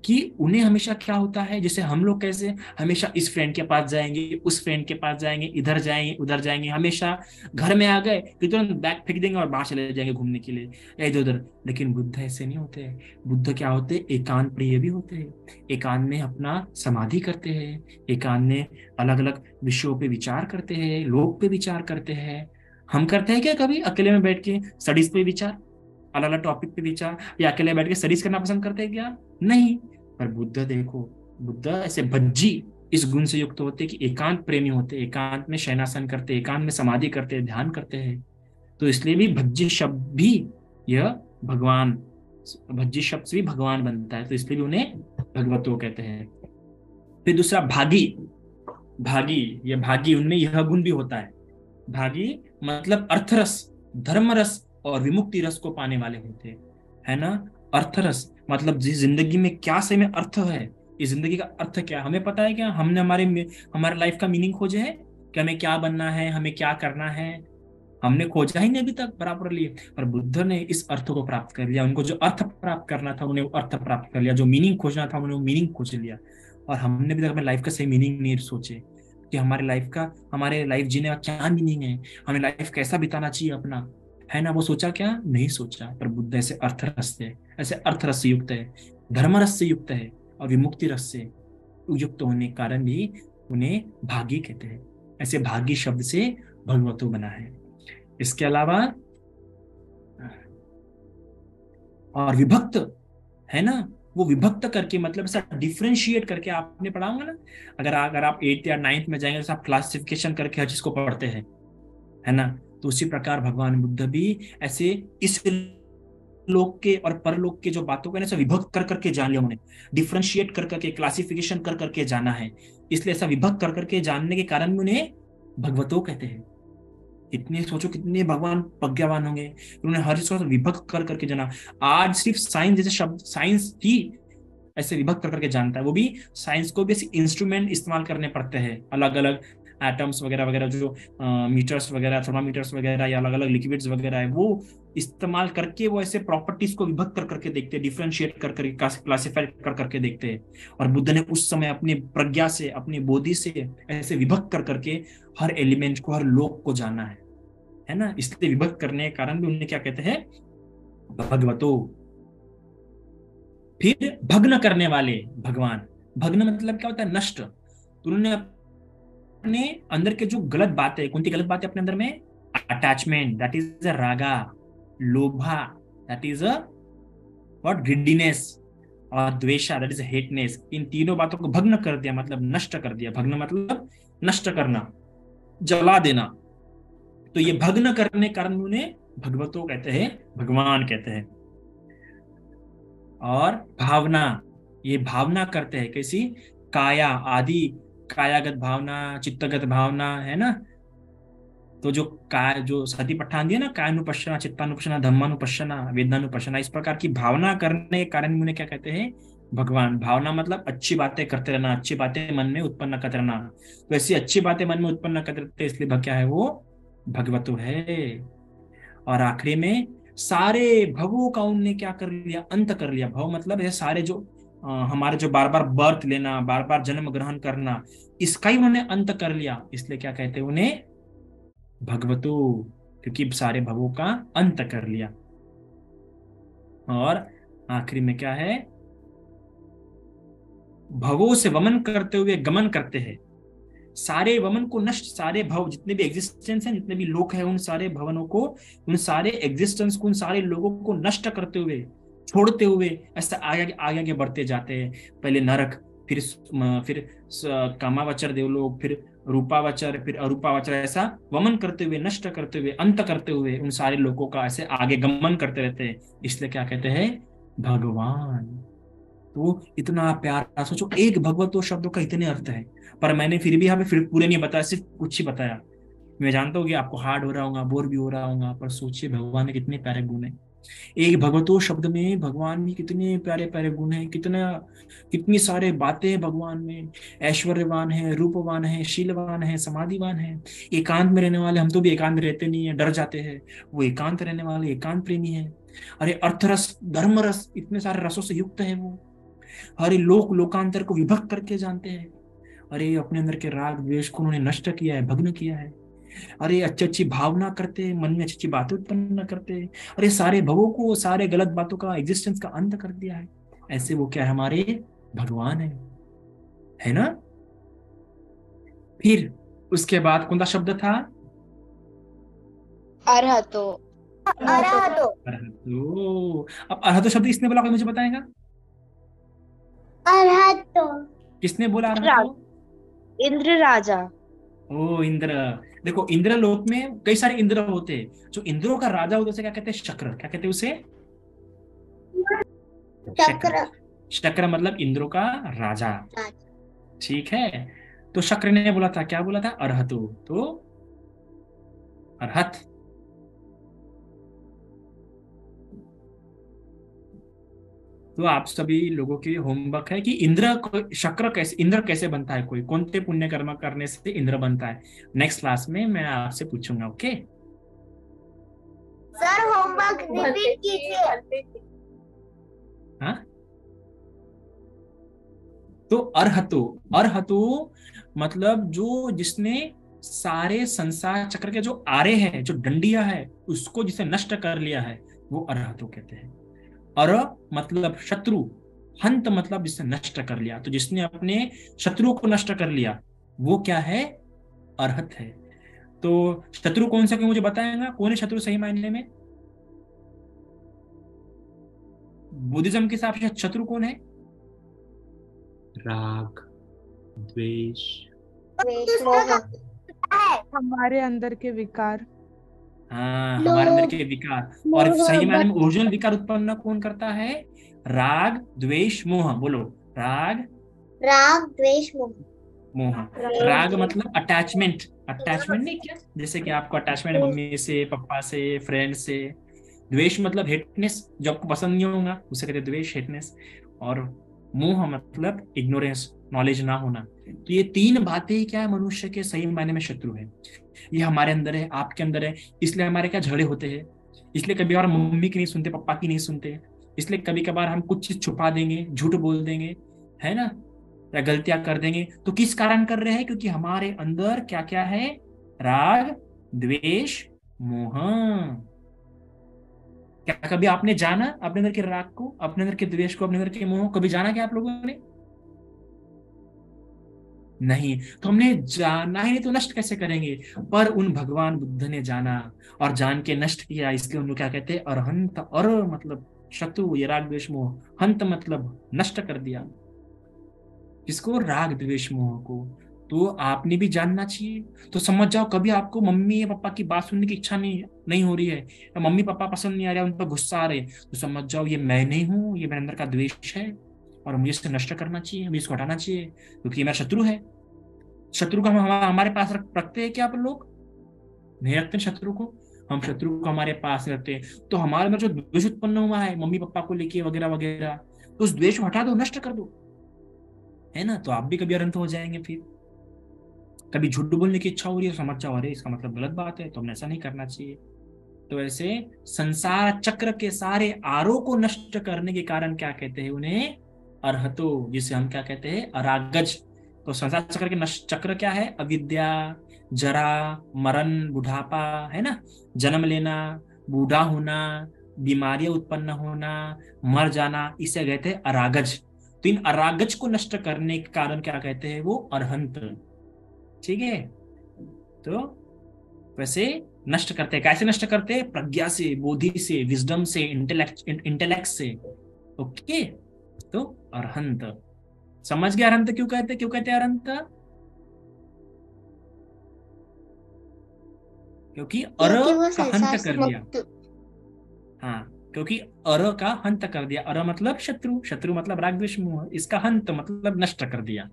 कि उन्हें हमेशा क्या होता है, जैसे हम लोग कैसे हमेशा इस फ्रेंड के पास जाएंगे, उस फ्रेंड के पास जाएंगे, इधर जाएंगे उधर जाएंगे, हमेशा घर में आ गए कि तुरंत बैग फेंक देंगे और बाहर चले जाएंगे घूमने के लिए इधर उधर। लेकिन बुद्ध ऐसे नहीं होते हैं। बुद्ध क्या होते हैं, एकांत प्रिय भी होते हैं, एकांत में अपना समाधि करते हैं, एकांत में अलग अलग विषयों पे विचार करते हैं, लोक पे विचार करते हैं। हम करते हैं क्या कभी अकेले में बैठ के स्टडीज पे विचार, अलग अलग टॉपिक पे विचार, या अकेले बैठ के स्टडीज करना पसंद करते हैं क्या? नहीं। पर बुद्ध देखो, बुद्ध ऐसे भज्जी इस गुण से युक्त होते कि एकांत प्रेमी होते, एकांत में शयनासन करते, एकांत में समाधि करते, ध्यान करते हैं। तो इसलिए भी भज्जी शब्द भी यह भगवान, भज्जी शब्द से भी भगवान बनता है, तो इसलिए भी उन्हें भगवतो कहते हैं। फिर दूसरा भागी, भागी, ये भागी, उनमें यह गुण भी होता है। भागी मतलब अर्थरस, धर्मरस और विमुक्ति रस को पाने वाले होते हैं, है ना? अर्थरस मतलब जिस जिंदगी में क्या सही में अर्थ है, इस जिंदगी का अर्थ क्या हमें पता है क्या? हमने हमारे लाइफ का मीनिंग खोजे है कि हमें क्या बनना है, हमें क्या करना है? हमने खोजा ही नहीं अभी तक बराबरली। पर बुद्ध ने इस अर्थ को प्राप्त कर लिया, उनको जो अर्थ प्राप्त करना था उन्हें वो अर्थ प्राप्त कर लिया, जो मीनिंग खोजना था उन्हें वो मीनिंग खोज लिया। और हमने भी तक अपने लाइफ का सही मीनिंग नहीं सोचे कि हमारे लाइफ जीने का क्या मीनिंग है, हमें लाइफ कैसा बिताना चाहिए अपना, है ना? वो सोचा क्या? नहीं सोचा। पर बुद्ध ऐसे अर्थरस थे, ऐसे अर्थरस से युक्त है, धर्मरस से युक्त है और विमुक्ति रस से युक्त होने के कारण भी उन्हें भागी कहते हैं। ऐसे भागी शब्द से भगवतो बना है। इसके अलावा और विभक्त, है ना? वो विभक्त करके मतलब ऐसा डिफरेंशिएट करके आपने पढ़ा होगा ना, अगर आप 8th या 9th में जाएंगे तो आप क्लासिफिकेशन करके हर चीज को पढ़ते हैं, है ना? तो उसी प्रकार भगवान बुद्ध भी ऐसे इस लोक के और परलोक के जो बातों को ऐसा विभक्त कर करके जान लिया उन्होंने, डिफरेंशिएट कर करके, क्लासिफिकेशन कर करके जाना है। इसलिए ऐसा विभक्त कर करके जानने के कारण भी उन्हें भगवतो कहते हैं। इतने सोचो कितने भगवान प्रज्ञावान होंगे, उन्होंने हर चीज को विभक्त कर करके जाना। आज सिर्फ साइंस जैसे शब्द, साइंस ही ऐसे विभक्त कर करके जानता है। वो भी साइंस को भी ऐसे इंस्ट्रूमेंट इस्तेमाल करने पड़ते हैं, अलग अलग एटम्स वगैरह वगैरह, जो मीटर्स वगैरह, थर्मामीटर्स वगैरह, या अलग अलग लिक्विड्स वगैरह है, वो इस्तेमाल करके वो ऐसे प्रॉपर्टीज को विभक्त कर करके देखते हैं, डिफरेंशिएट कर करके, क्लासिफाई कर करके देखते हैं। और बुद्ध ने उस समय अपनी प्रज्ञा से, अपनी बोधि से ऐसे विभक्त कर करके हर एलिमेंट को, हर लोक को जाना है ना। इसलिए विभक्त करने के कारण भी उन्हें क्या कहते हैं, भगवतो। फिर भग्न करने वाले भगवान। भग्न मतलब क्या होता है, नष्ट। तो उन्होंने अपने अंदर के जो गलत बातें, कौन सी गलत बातें अपने अंदर में, अटैचमेंट, दैट इज अ रागा, लोभा, that is a what, greediness, और द्वेषा, दैट इज हेटनेस, इन तीनों बातों को भग्न कर दिया, मतलब नष्ट कर दिया। भग्न मतलब नष्ट करना, जला देना। तो ये भग्न करने कारण उन्हें भगवतो कहते हैं, भगवान कहते हैं। और भावना, ये भावना करते हैं कैसी, काया आदि, कायागत भावना, चित्तगत भावना, है ना। तो जो काय, जो सती पठान दिया ना, कायानुपश्यना, चित्तानुपश्यना, धम्मानुपश्यना, वेदनानुपश्यना, इस प्रकार की भावना करने के कारण उन्हें क्या कहते हैं, भगवान। भावना मतलब अच्छी बातें करते रहना, अच्छी बातें मन में उत्पन्न करते रहना। तो ऐसी अच्छी बातें मन में उत्पन्न करते रहते, इसलिए क्या है वो, भगवतो है। और आखिरी में सारे भवों का उनने क्या कर लिया, अंत कर लिया। भव मतलब है सारे जो हमारे जो बार बार बर्थ लेना, बार बार जन्म ग्रहण करना, इसका ही उन्होंने अंत कर लिया। इसलिए क्या कहते हैं उन्हें, भगवतो, क्योंकि सारे भवों का अंत कर लिया। और आखिरी में क्या है, भवों से वमन करते हुए गमन करते हैं। सारे वमन को नष्ट, सारे भव, जितने भी एग्जिस्टेंस हैं, जितने भी लोग हैं, उन सारे भवनों को, उन सारे एग्जिस्टेंस को, उन सारे लोगों को नष्ट करते हुए, छोड़ते हुए, ऐसा आगे आगे आगे बढ़ते जाते हैं। पहले नरक, फिर कामावचर देवलोक, फिर रूपावचर, फिर अरूपावचर, ऐसा वमन करते हुए, नष्ट करते हुए, अंत करते हुए उन सारे लोगों का ऐसे आगे गमन करते रहते हैं। इसलिए क्या कहते हैं, भगवान। तो इतना प्यारा, सोचो एक भगवतो शब्दों का इतने अर्थ है, पर मैंने फिर भी यहाँ पे फिर पूरे नहीं बताया, सिर्फ कुछ ही बताया। मैं जानता हूँ कि आपको हार्ड हो रहा होगा, बोर भी हो रहा होगा, पर सोचिए भगवान में कितने प्यारे गुण हैं। एक भगवतो शब्द में भगवान में कितने प्यारे प्यारे गुण हैं, कितना, कितनी सारे बातें हैं भगवान में। ऐश्वर्यवान है, रूपवान है, शीलवान है, समाधिवान है, एकांत में रहने वाले। हम तो भी एकांत रहते नहीं है, डर जाते हैं। वो एकांत रहने वाले एकांत प्रेमी है। अरे अर्थरस, धर्मरस, इतने सारे रसों से युक्त है वो। अरे लोक लोकांतर को विभक्त करके जानते हैं। अरे अपने अंदर के राग द्वेष को उन्होंने नष्ट किया है, भग्न किया है। अरे अच्छी अच्छी भावना करते हैं, मन में अच्छी अच्छी बातें उत्पन्न करते हैं। अरे सारे भवों को, सारे गलत बातों का, एग्जिस्टेंस का अंत कर दिया है। ऐसे वो क्या है, हमारे भगवान है ना। फिर उसके बाद कौन सा शब्द था, अरहतो। अरहतो। अरहतो। अब अरहतो शब्द किसने बोला, कोई मुझे बताएगा, अरहतो किसने बोला अरहतो? इंद्र राजा। ओ इंद्र। देखो इंद्र लोक में कई सारे इंद्र होते हैं। जो इंद्रों का राजा होता है उसे क्या कहते हैं, शक्र। क्या कहते हैं उसे, चक्र। शक्र मतलब इंद्रों का राजा। ठीक है। तो शक्र ने बोला था, क्या बोला था, अरहतो। तो अरहत। तो आप सभी लोगों के लिए होमवर्क है कि इंद्र कैसे बनता है, कोई कौन से पुण्य कर्म करने से इंद्र बनता है। नेक्स्ट क्लास में मैं आपसे पूछूंगा, ओके। सर होमवर्क रिपीट कीजिए। हाँ, तो अरहतो, अरहतो मतलब जो, जिसने सारे संसार चक्र के जो आरे हैं, जो डंडिया है, उसको जिसे नष्ट कर लिया है, वो अरहतो कहते हैं। अर मतलब शत्रु, हंत मतलब जिसने नष्ट कर लिया। तो जिसने अपने शत्रु को नष्ट कर लिया, वो क्या है, अरहत है। तो शत्रु कौन सा, क्यों मुझे बताएगा, कौन है शत्रु सही मायने में, बुद्धिज्म के हिसाब से शत्रु कौन है, राग, द्वेष, हमारे अंदर के विकार। हाँ, हमारे अंदर के विकार। और सही मायने में ओरिजिनल विकार उत्पन्न कौन करता है, राग द्वेष मोह। बोलो, राग द्वेष मोह। मोह। राग मतलब अटैचमेंट, अटैचमेंट नहीं क्या, जैसे कि आपको अटैचमेंट मम्मी से, पापा से, फ्रेंड से। द्वेष मतलब हेटनेस, जो आपको पसंद नहीं होगा उसे कहते हैं द्वेष, हेटनेस। और मोह मतलब इग्नोरेंस, नॉलेज ना होना। तो ये तीन बातें ही क्या है, मनुष्य के सही मायने में शत्रु है। ये हमारे अंदर है, आपके अंदर है, इसलिए हमारे क्या झगड़े होते हैं। इसलिए कभी कभार मम्मी की नहीं सुनते, पापा की नहीं सुनते। इसलिए कभी कभार हम कुछ चीज छुपा देंगे, झूठ बोल देंगे, है ना, या गलतियां कर देंगे। तो किस कारण कर रहे हैं? क्योंकि हमारे अंदर क्या क्या है? राग, द्वेष, मोह। क्या कभी आपने जाना अपने अंदर के राग को, अपने अंदर के द्वेष को, अपने अंदर के मोह को? कभी जाना क्या आप लोगों ने? नहीं। तो हमने जाना ही नहीं तो नष्ट कैसे करेंगे? पर उन भगवान बुद्ध ने जाना और जान के नष्ट किया, इसलिए उनको क्या कहते हैं? अरहंत। अर मतलब शत्रु, ये राग द्वेष मोह। हंत मतलब नष्ट कर दिया। किसको? राग द्वेष मोह को। तो आपने भी जानना चाहिए। तो समझ जाओ, कभी आपको मम्मी या पापा की बात सुनने की इच्छा नहीं हो रही है, या मम्मी पापा पसंद नहीं आ रहा है, उन पर गुस्सा आ रहे, तो समझ जाओ ये मैं नहीं हूं, ये मेरे अंदर का द्वेष है और मुझे इससे नष्ट करना चाहिए, मुझे इसको हटाना चाहिए, क्योंकि ये मेरा शत्रु है। शत्रु को हम हमारे पास रखते हैं क्या आप लोग? नहीं रखते शत्रु को। हम शत्रु को हमारे पास रखते हैं। तो हमारे में जो द्वेष उत्पन्न हुआ है मम्मी पापा को लेके वगैरह वगैरह, तो उस द्वेष को हटा दो, नष्ट कर दो, है ना। तो आप भी कभी अरंत हो जाएंगे। फिर कभी झूठ बोलने की इच्छा हो रही है, समझ जाओ अरे इसका मतलब गलत बात है, तो हमने ऐसा नहीं करना चाहिए। तो ऐसे संसार चक्र के सारे आरों को नष्ट करने के कारण क्या कहते हैं उन्हें? अरहतो, जिसे हम क्या कहते हैं? अरागज। तो संसार चक्र के नष्ट चक्र क्या है? अविद्या, जरा, मरण, बुढ़ापा, है ना, जन्म लेना, बूढ़ा होना, बीमारियां उत्पन्न होना, मर जाना, इसे कहते हैं अरागज। तो इन अरागज को नष्ट करने के कारण क्या कहते हैं? वो अरहंत। ठीक है। तो वैसे नष्ट करते हैं। कैसे नष्ट करते हैं? प्रज्ञा से, बोधि से, विजडम से, इंटेलेक्ट से। ओके। तो अरहंत समझ गया। अरहंत क्यों कहते हैं? क्यों कहते हैं अरहंत? क्योंकि अर क्योंकि वो का संसार हंत से कर दिया। मुक्त। हाँ, क्योंकि अर का हंत कर दिया। अर मतलब शत्रु, शत्रु मतलब राग द्वेष मोह, इसका हंत मतलब नष्ट कर दिया।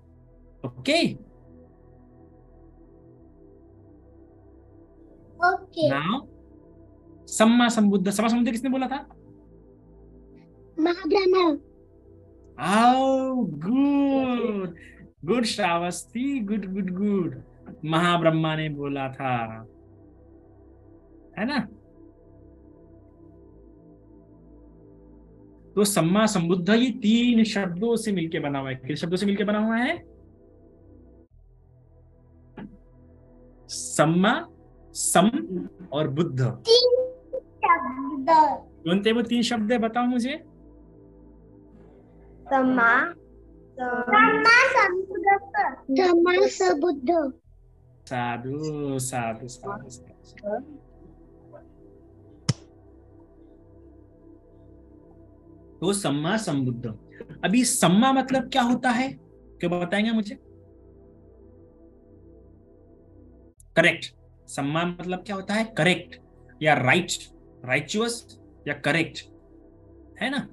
ओके। ओके। नाउ सम्मा संबुद्ध। सम्मा संबुद्ध किसने बोला था? महाब्रह्मा। आओ good, good Shravasti, good good good. Mahabrahma ने बोला था, है ना। तो सम्मा संबुद्ध ये तीन शब्दों से मिलके बना हुआ है। किन शब्दों से मिलके बना हुआ है? सम्मा, सम और बुद्ध। तीन शब्द। कौन थे वो तीन शब्द? बताओ मुझे। सम्मा सबुद्ध। साधु साधु साधु साधु। तो सम्मा संबुद्ध। अभी सम्मा मतलब क्या होता है, क्या बताएंगे मुझे? करेक्ट। सम्मा मतलब क्या होता है? करेक्ट या राइट, राइचुअस या करेक्ट, है ना।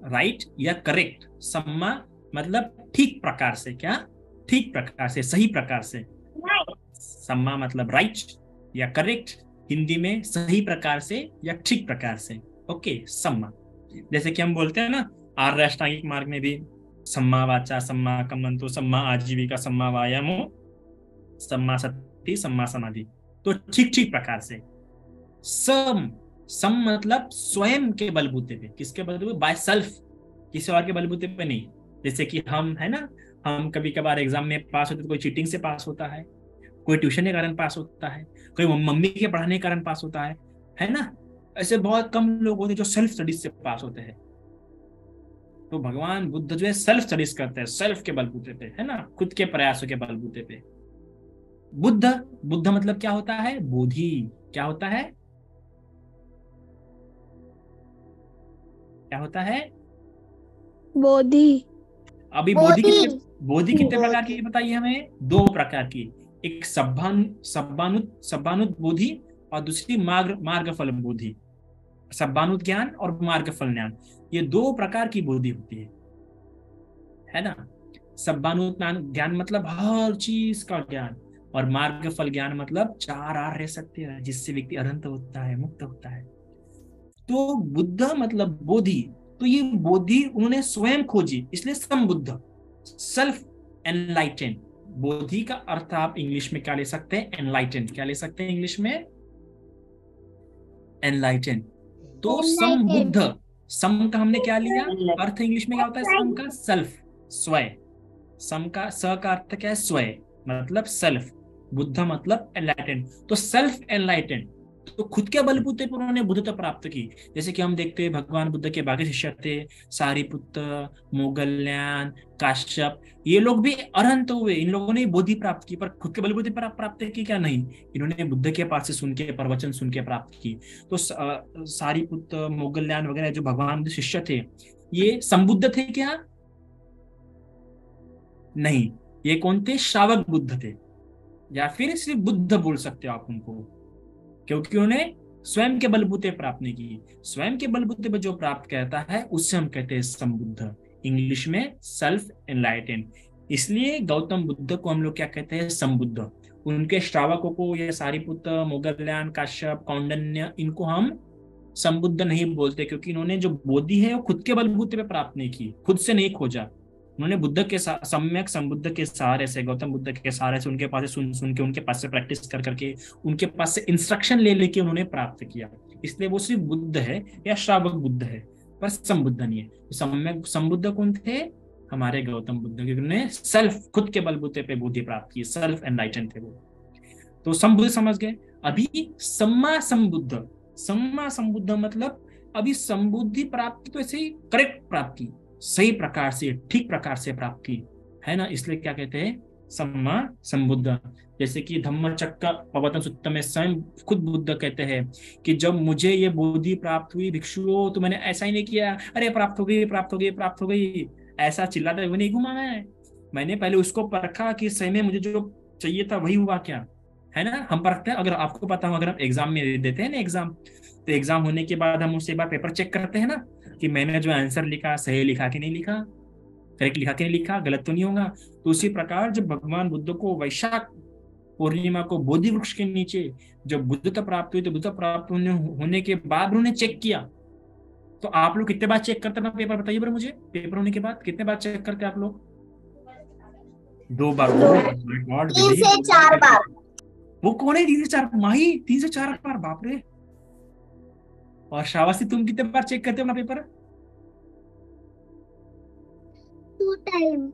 राइट या करेक्ट। सम्मा मतलब ठीक प्रकार से। क्या? ठीक प्रकार से, सही प्रकार से। सम्मा मतलब राइट या करेक्ट, हिंदी में सही प्रकार से या ठीक प्रकार से। ओके, सम्मा। जैसे कि हम बोलते हैं ना आर्य अष्टांगिक मार्ग में भी, सम्मा वाचा, सम्मा कम्मंतो, सम्मा आजीविका, सम्मा वायामो, सम्मा सति, सम्मा समाधि। तो ठीक ठीक प्रकार से। सम, सम मतलब स्वयं के बलबूते पे। किसके बलबूते? बाय सेल्फ, किसी और के बलबूते पे नहीं। जैसे कि हम, है ना, हम कभी कभार एग्जाम में पास होते तो कोई चीटिंग से पास होता है, कोई ट्यूशन के कारण पास होता है, कोई मम्मी के पढ़ाने के कारण पास होता है ना। ऐसे बहुत कम लोग होते हैं जो सेल्फ स्टडीज से पास होते हैं। तो भगवान बुद्ध जो है सेल्फ स्टडीज करते हैं, सेल्फ के बलबूते पे, है ना, खुद के प्रयासों के बलबूते पे। बुद्ध, बुद्ध मतलब क्या होता है? बोधि। क्या होता है? क्या होता है? बोधि। अभी बोधि कितने प्रकार की बताइए हमें? दो प्रकार की। एक सब्बानुत बोधि और दूसरी मार्ग फल बोधि। सब्बानुत ज्ञान और मार्ग फल ज्ञान, ये दो प्रकार की बोधि होती है ना। सब्बानुत ज्ञान मतलब हर चीज का ज्ञान, और मार्ग फल ज्ञान मतलब चार आर्य सत्य जिससे व्यक्ति अनंत होता है, मुक्त होता है। तो बुद्ध मतलब बोधि। तो ये बोधि उन्होंने स्वयं खोजी, इसलिए संबुद्ध, सेल्फ एनलाइटेन। बोधि का अर्थ आप इंग्लिश में क्या ले सकते हैं? एनलाइटेन। क्या ले सकते हैं इंग्लिश में? एनलाइटेन। तो Enlightened. संबुद्ध, सम का हमने क्या लिया अर्थ? इंग्लिश में क्या होता है सम का? सेल्फ, स्वयं। सम का स का अर्थ क्या है? स्वयं, मतलब सेल्फ। बुद्ध मतलब एनलाइटेंड, तो सेल्फ एनलाइटेंड, तो खुद के बलबूते पर उन्होंने बुद्धता प्राप्त की। जैसे कि हम देखते हैं भगवान बुद्ध के बाकी शिष्य थे, सारिपुत्र, मोगल्यान, काश्यप, ये लोग भी अरहंत हुए, इन लोगों ने बोधि प्राप्त की, पर खुद के बलबूते पर प्राप्त की क्या? नहीं, इन्होंने बुद्ध के पास से सुन के, प्रवचन सुन के प्राप्त की। तो सारिपुत्र, मोगल्यान वगैरह जो भगवान बुद्ध शिष्य थे, ये संबुद्ध थे क्या? नहीं, ये कौन थे? श्रावक बुद्ध थे, या फिर सिर्फ बुद्ध बोल सकते हो आप उनको, क्योंकि उन्हें स्वयं के बलबूते प्राप्त नहीं की। स्वयं के बलबूते पर जो प्राप्त करता है उसे हम कहते हैं संबुद्ध, इंग्लिश में सेल्फ एनलाइटेन। इसलिए गौतम बुद्ध को हम लोग क्या कहते हैं? संबुद्ध। उनके श्रावकों को, ये सारिपुत्र, मोगल्यान, काश्यप, कौंडिन्य, इनको हम संबुद्ध नहीं बोलते, क्योंकि इन्होंने जो बोधि है वो खुद के बलबूते पे प्राप्त नहीं की, खुद से नहीं खोजा। उन्होंने बुद्ध के सम्यक संबुद्ध के सहारे से, गौतम बुद्ध के सहारे से, उनके पास से सुन सुन के, उनके पास से प्रैक्टिस कर करके, उनके पास से इंस्ट्रक्शन ले लेके उन्होंने प्राप्त किया। इसलिए वो सिर्फ बुद्ध है या श्रावक बुद्ध है, पर संबुद्ध नहीं है। तो सम्यक संबुद्ध कौन थे? हमारे गौतम बुद्ध, क्योंकि उन्होंने सेल्फ, खुद के बलबूते पे बुद्धि प्राप्त की, सेल्फ एनलाइटन थे वो। तो संबुद्ध समझ गए। अभी सम्मा संबुद्ध, सम्मा संबुद्ध मतलब अभी संबुद्धि प्राप्ति तो ऐसे ही करेक्ट प्राप्ति, सही प्रकार से, ठीक प्रकार से प्राप्ति है ना, इसलिए क्या कहते हैं? सम्मा संबुद्ध। जैसे कि धम्मचक्र प्रवर्तन सूत्र में स्वयं खुद बुद्ध कहते हैं कि जब मुझे ये बोधि प्राप्त हुई भिक्षुओं, तो मैंने ऐसा ही नहीं किया, अरे प्राप्त हो गई, प्राप्त हो गई, प्राप्त हो गई, ऐसा चिल्लाते हुए नहीं घुमा मैंने पहले उसको परखा कि सही में मुझे जो चाहिए था वही हुआ क्या, है ना। हम परखते हैं, अगर आपको पता हो, अगर आप एग्जाम में देते हैं ना एग्जाम, तो एग्जाम होने के बाद हम उससे एक बार पेपर चेक करते हैं ना कि मैंने जो आंसर लिखा सही लिखा कि नहीं लिखा, करेक्ट लिखा कि नहीं लिखा, गलत तो नहीं होगा। तो उसी प्रकार जब भगवान बुद्ध को वैशाख पूर्णिमा को बोधि वृक्ष के नीचे जब बुद्धता प्राप्त हुई, तो बुद्धता प्राप्त होने के बाद उन्होंने चेक किया। तो आप लोग कितने बार चेक करते हैं पेपर? बताइए मुझे, पेपर होने के बाद कितने बार चेक करते हैं आप लोग? 2 बार। गॉड, 3 से 4 बार। वो कौन है 3 से 4? माही 3 से 4 बार, बाप रे। और श्रावस्ती तुम कितने बार चेक करते हो अपना पेपर? 2 टाइम।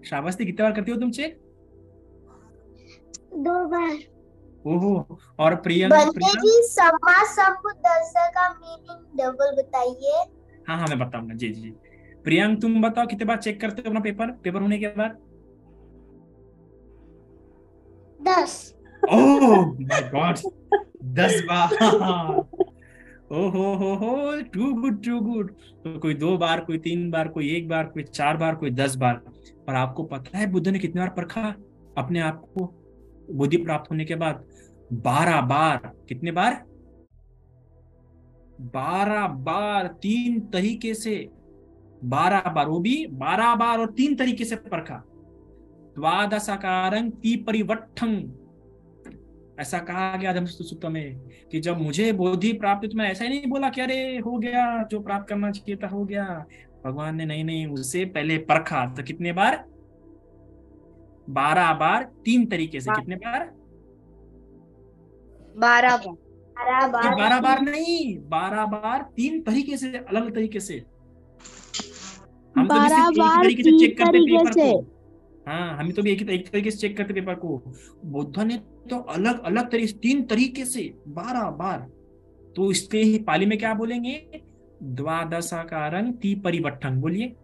श्रावस्ती कितने बार करते हो तुम चेक? 2 बार। ओहो। और बंदे जी, सम्मा संबुद्ध का मीनिंग डबल बताइए। हाँ हाँ मैं बताऊंगा, जी जी। प्रियंक तुम बताओ कितने बार चेक करते हो अपना पेपर, पेपर होने के बाद? 10। ओह माय गॉड, 10 बार। हो, टू गुड टू गुड। तो कोई 2 बार, कोई 3 बार, कोई 1 बार, कोई 4 बार, कोई 10 बार। और आपको पता है बुद्ध ने कितने बार परखा अपने आप को बुद्धि प्राप्त होने के बाद? 12 बार। कितने बार? 12 बार, 3 तरीके से। 12 बार, वो भी 12 बार और 3 तरीके से परखा। द्वादशाकारं ती परिवट्ठं, ऐसा कहा गया धम्मसूत्र में कि जब मुझे बोधि प्राप्त, तो मैं ऐसा ही नहीं बोला कि अरे हो गया, जो प्राप्त करना चाहिए था हो गया। भगवान ने नहीं, उससे पहले परखा। तो कितने बार? 12 बार 3 तरीके से। कितने बार? 12 बार। 12 बार नहीं, 12 बार 3 तरीके से, अलग तरीके से। हम तो भी 12 सिर्फ एक ही बार तरीके से 3 चेक करते तरीके पेपर से। को। हाँ, हम तो भी एक तरीके से चेक करते पेपर को। बुद्ध ने तो अलग अलग तरीके, 3 तरीके से 12 बार। तो इसके ही पाली में क्या बोलेंगे? द्वादशाकारं ती परिवट्ठं। बोलिए।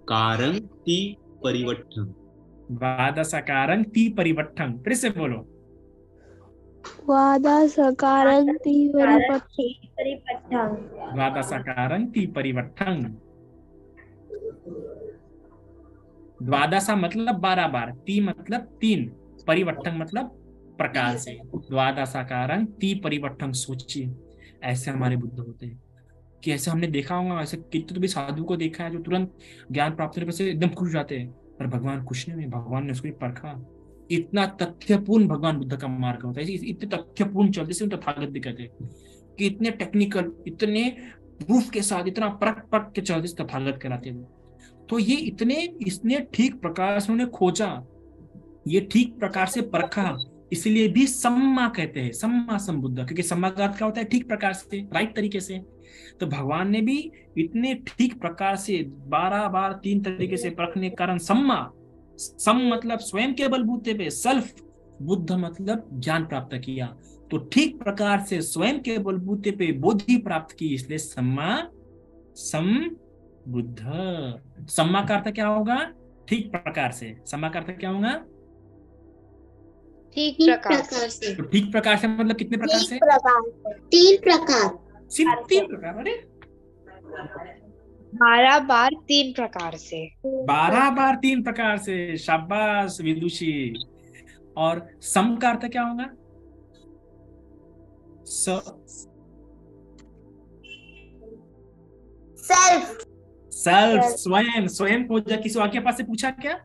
कारं ती परिवट्ठं। द्वादशाकारं ती परिवट्ठं, फिर से बोलो। द्वादशाकारं द्वादशाकारं ती परिवट्ठं। द्वादशा मतलब 12 बार, ती मतलब 3, परिवट्ठं मतलब प्रकार से। द्वादशाकारं ती परिवट्ठं। सोचिए, ऐसे हमारे बुद्ध होते हैं कि ऐसे हमने देखा होगा, ऐसे कितने तो भी साधु को देखा है जो तुरंत ज्ञान प्राप्त होने पर से एकदम खुश हो जाते हैं, पर भगवान खुश नहीं हुए, भगवान ने उसको परखा। इतना तथ्यपूर्ण भगवान बुद्ध का मार्ग होता है, इतने तथ्यपूर्ण चलते से तथागत भी कहते हैं कि इतने टेक्निकल, इतने प्रूफ के साथ, इतना परख परख के चलते से तथागत कहलाते हैं। तो ये इतने, इसने ठीक प्रकार से उन्हें खोजा, ये ठीक प्रकार से परखा, इसलिए भी सम्मा कहते हैं, सम्मा संबुद्ध, क्योंकि सम्मा का अर्थ क्या होता है? ठीक प्रकार से, राइट तरीके से। तो भगवान ने भी इतने ठीक प्रकार से 12 बार 3 तरीके से परखने के कारण सम्मा, सम मतलब स्वयं के बलबूते पे, सेल्फ, बुद्ध मतलब ज्ञान प्राप्त किया। तो ठीक प्रकार से स्वयं के बलबूते पे बोधि प्राप्त की, इसलिए सम्मा संबुद्ध। सम्मा का अर्थ क्या होगा? ठीक प्रकार से। सम्मा का अर्थ क्या होगा? ठीक तीन प्रकार प्रकार से। तो ठीक प्रकार से मतलब कितने प्रकार से? 3 प्रकार। सिर्फ 3 प्रकार? अरे 12 बार 3 प्रकार से। 12 बार 3 प्रकार से, शाबाश विदुषी। और सम का अर्थ क्या होगा? सेल्फ। सेल्फ, स्वयं। स्वयं को किसी और के पास से पूछा क्या?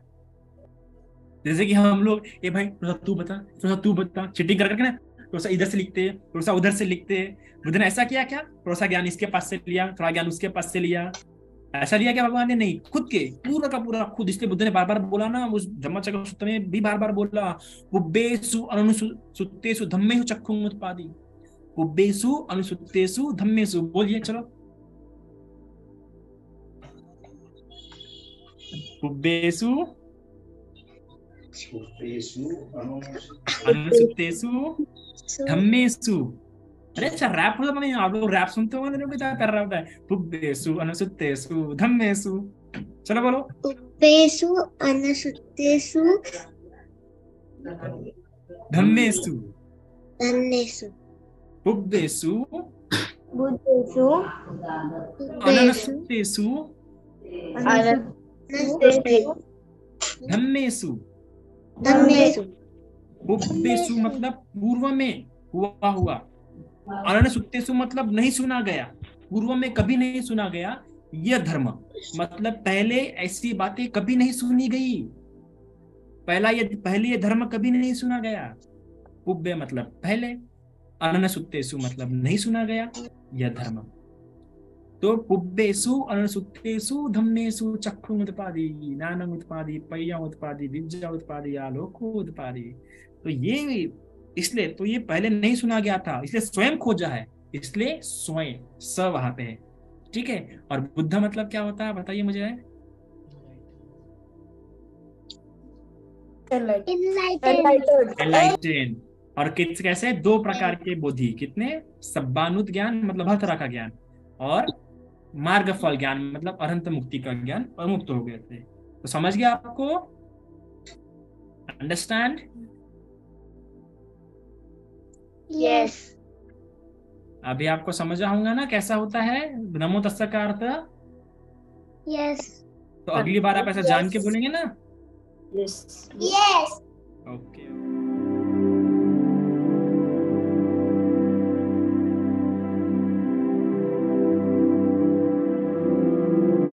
जैसे कि हम लोग, ए भाई थोड़ा तू बता, थोड़ा तू बता, चीटिंग कर करके ना, थोड़ा सा इधर से लिखते हैं, थोड़ा सा उधर से लिखते हैं। बुद्ध ने ऐसा किया क्या? थोड़ा सा ज्ञान इसके पास से लिया, थोड़ा ज्ञान उसके पास से लिया, ऐसा लिया क्या भगवान ने? नहीं, खुद के पूरा का पूरा खुद। इसलिए बुद्ध ने बार बार बोला ना, उस धम्मचक्र सूत्र में भी बार बार बोला, पुब्बेषु अनुसुत्तेषु धम्मेषु चक्षुं उत्पादि। पुब्बेषु अनुसुत्तेषु धम्मेषु, बोलिए चलो। पुब्बेषु अनुसुत्तेषु धम्मेषु। अरे अच्छा, रैप होता नहीं? आप लोग रैप सुनते हो? मेरे को क्या कर रहा होता है? पुब्बेषु अनुसुत्तेषु धम्मेषु, चलो बोलो। पुब्बेषु अनुसुत्तेषु धम्मेषु, धम्मेषु, पुब्बेषु बुद्धेषु, अनुसुत्तेषु अनुसुत्तेषु, धम्मेषु। धम्मेषु। पुब्बेषु मतलब पूर्व में हुआ हुआ, अनुसुत्तेषु मतलब नहीं सुना गया, पूर्व में कभी नहीं सुना गया। यह धर्म मतलब पहले ऐसी बातें कभी नहीं सुनी गई, पहले ये धर्म कभी नहीं सुना गया। पुब्बे मतलब पहले, अनुसुत्तेषु मतलब नहीं सुना गया यह धर्म। तो पुब्बेषु अनुसुत्तेषु धम्मेषु चक्षुं उत्पादि, ज्ञानम् उत्पादि, पय्यम् उत्पादि, विद्या उत्पादि, आलोको उत्पादि। तो ये इसलिए, तो ये पहले नहीं सुना गया था, इसलिए स्वयं खोजा है, इसलिए स्वयं स वहां पे है। ठीक है। और बुद्ध मतलब क्या होता है बताइए मुझे? एनलाइटेन। और कैसे? 2 प्रकार के बोधि। कितने? सब्बानुत ज्ञान मतलब हर तरह का ज्ञान, और मार्ग फल ज्ञान मतलब अनंत मुक्ति का ज्ञान, और मुक्त हो गए थे। तो समझ गया आपको? अंडरस्टैंड? यस। अभी आपको समझ होगा ना कैसा होता है नमो तस्सा का अर्थ? यस। तो अगली बार आप ऐसा जान के बोलेंगे ना? यस। ओके।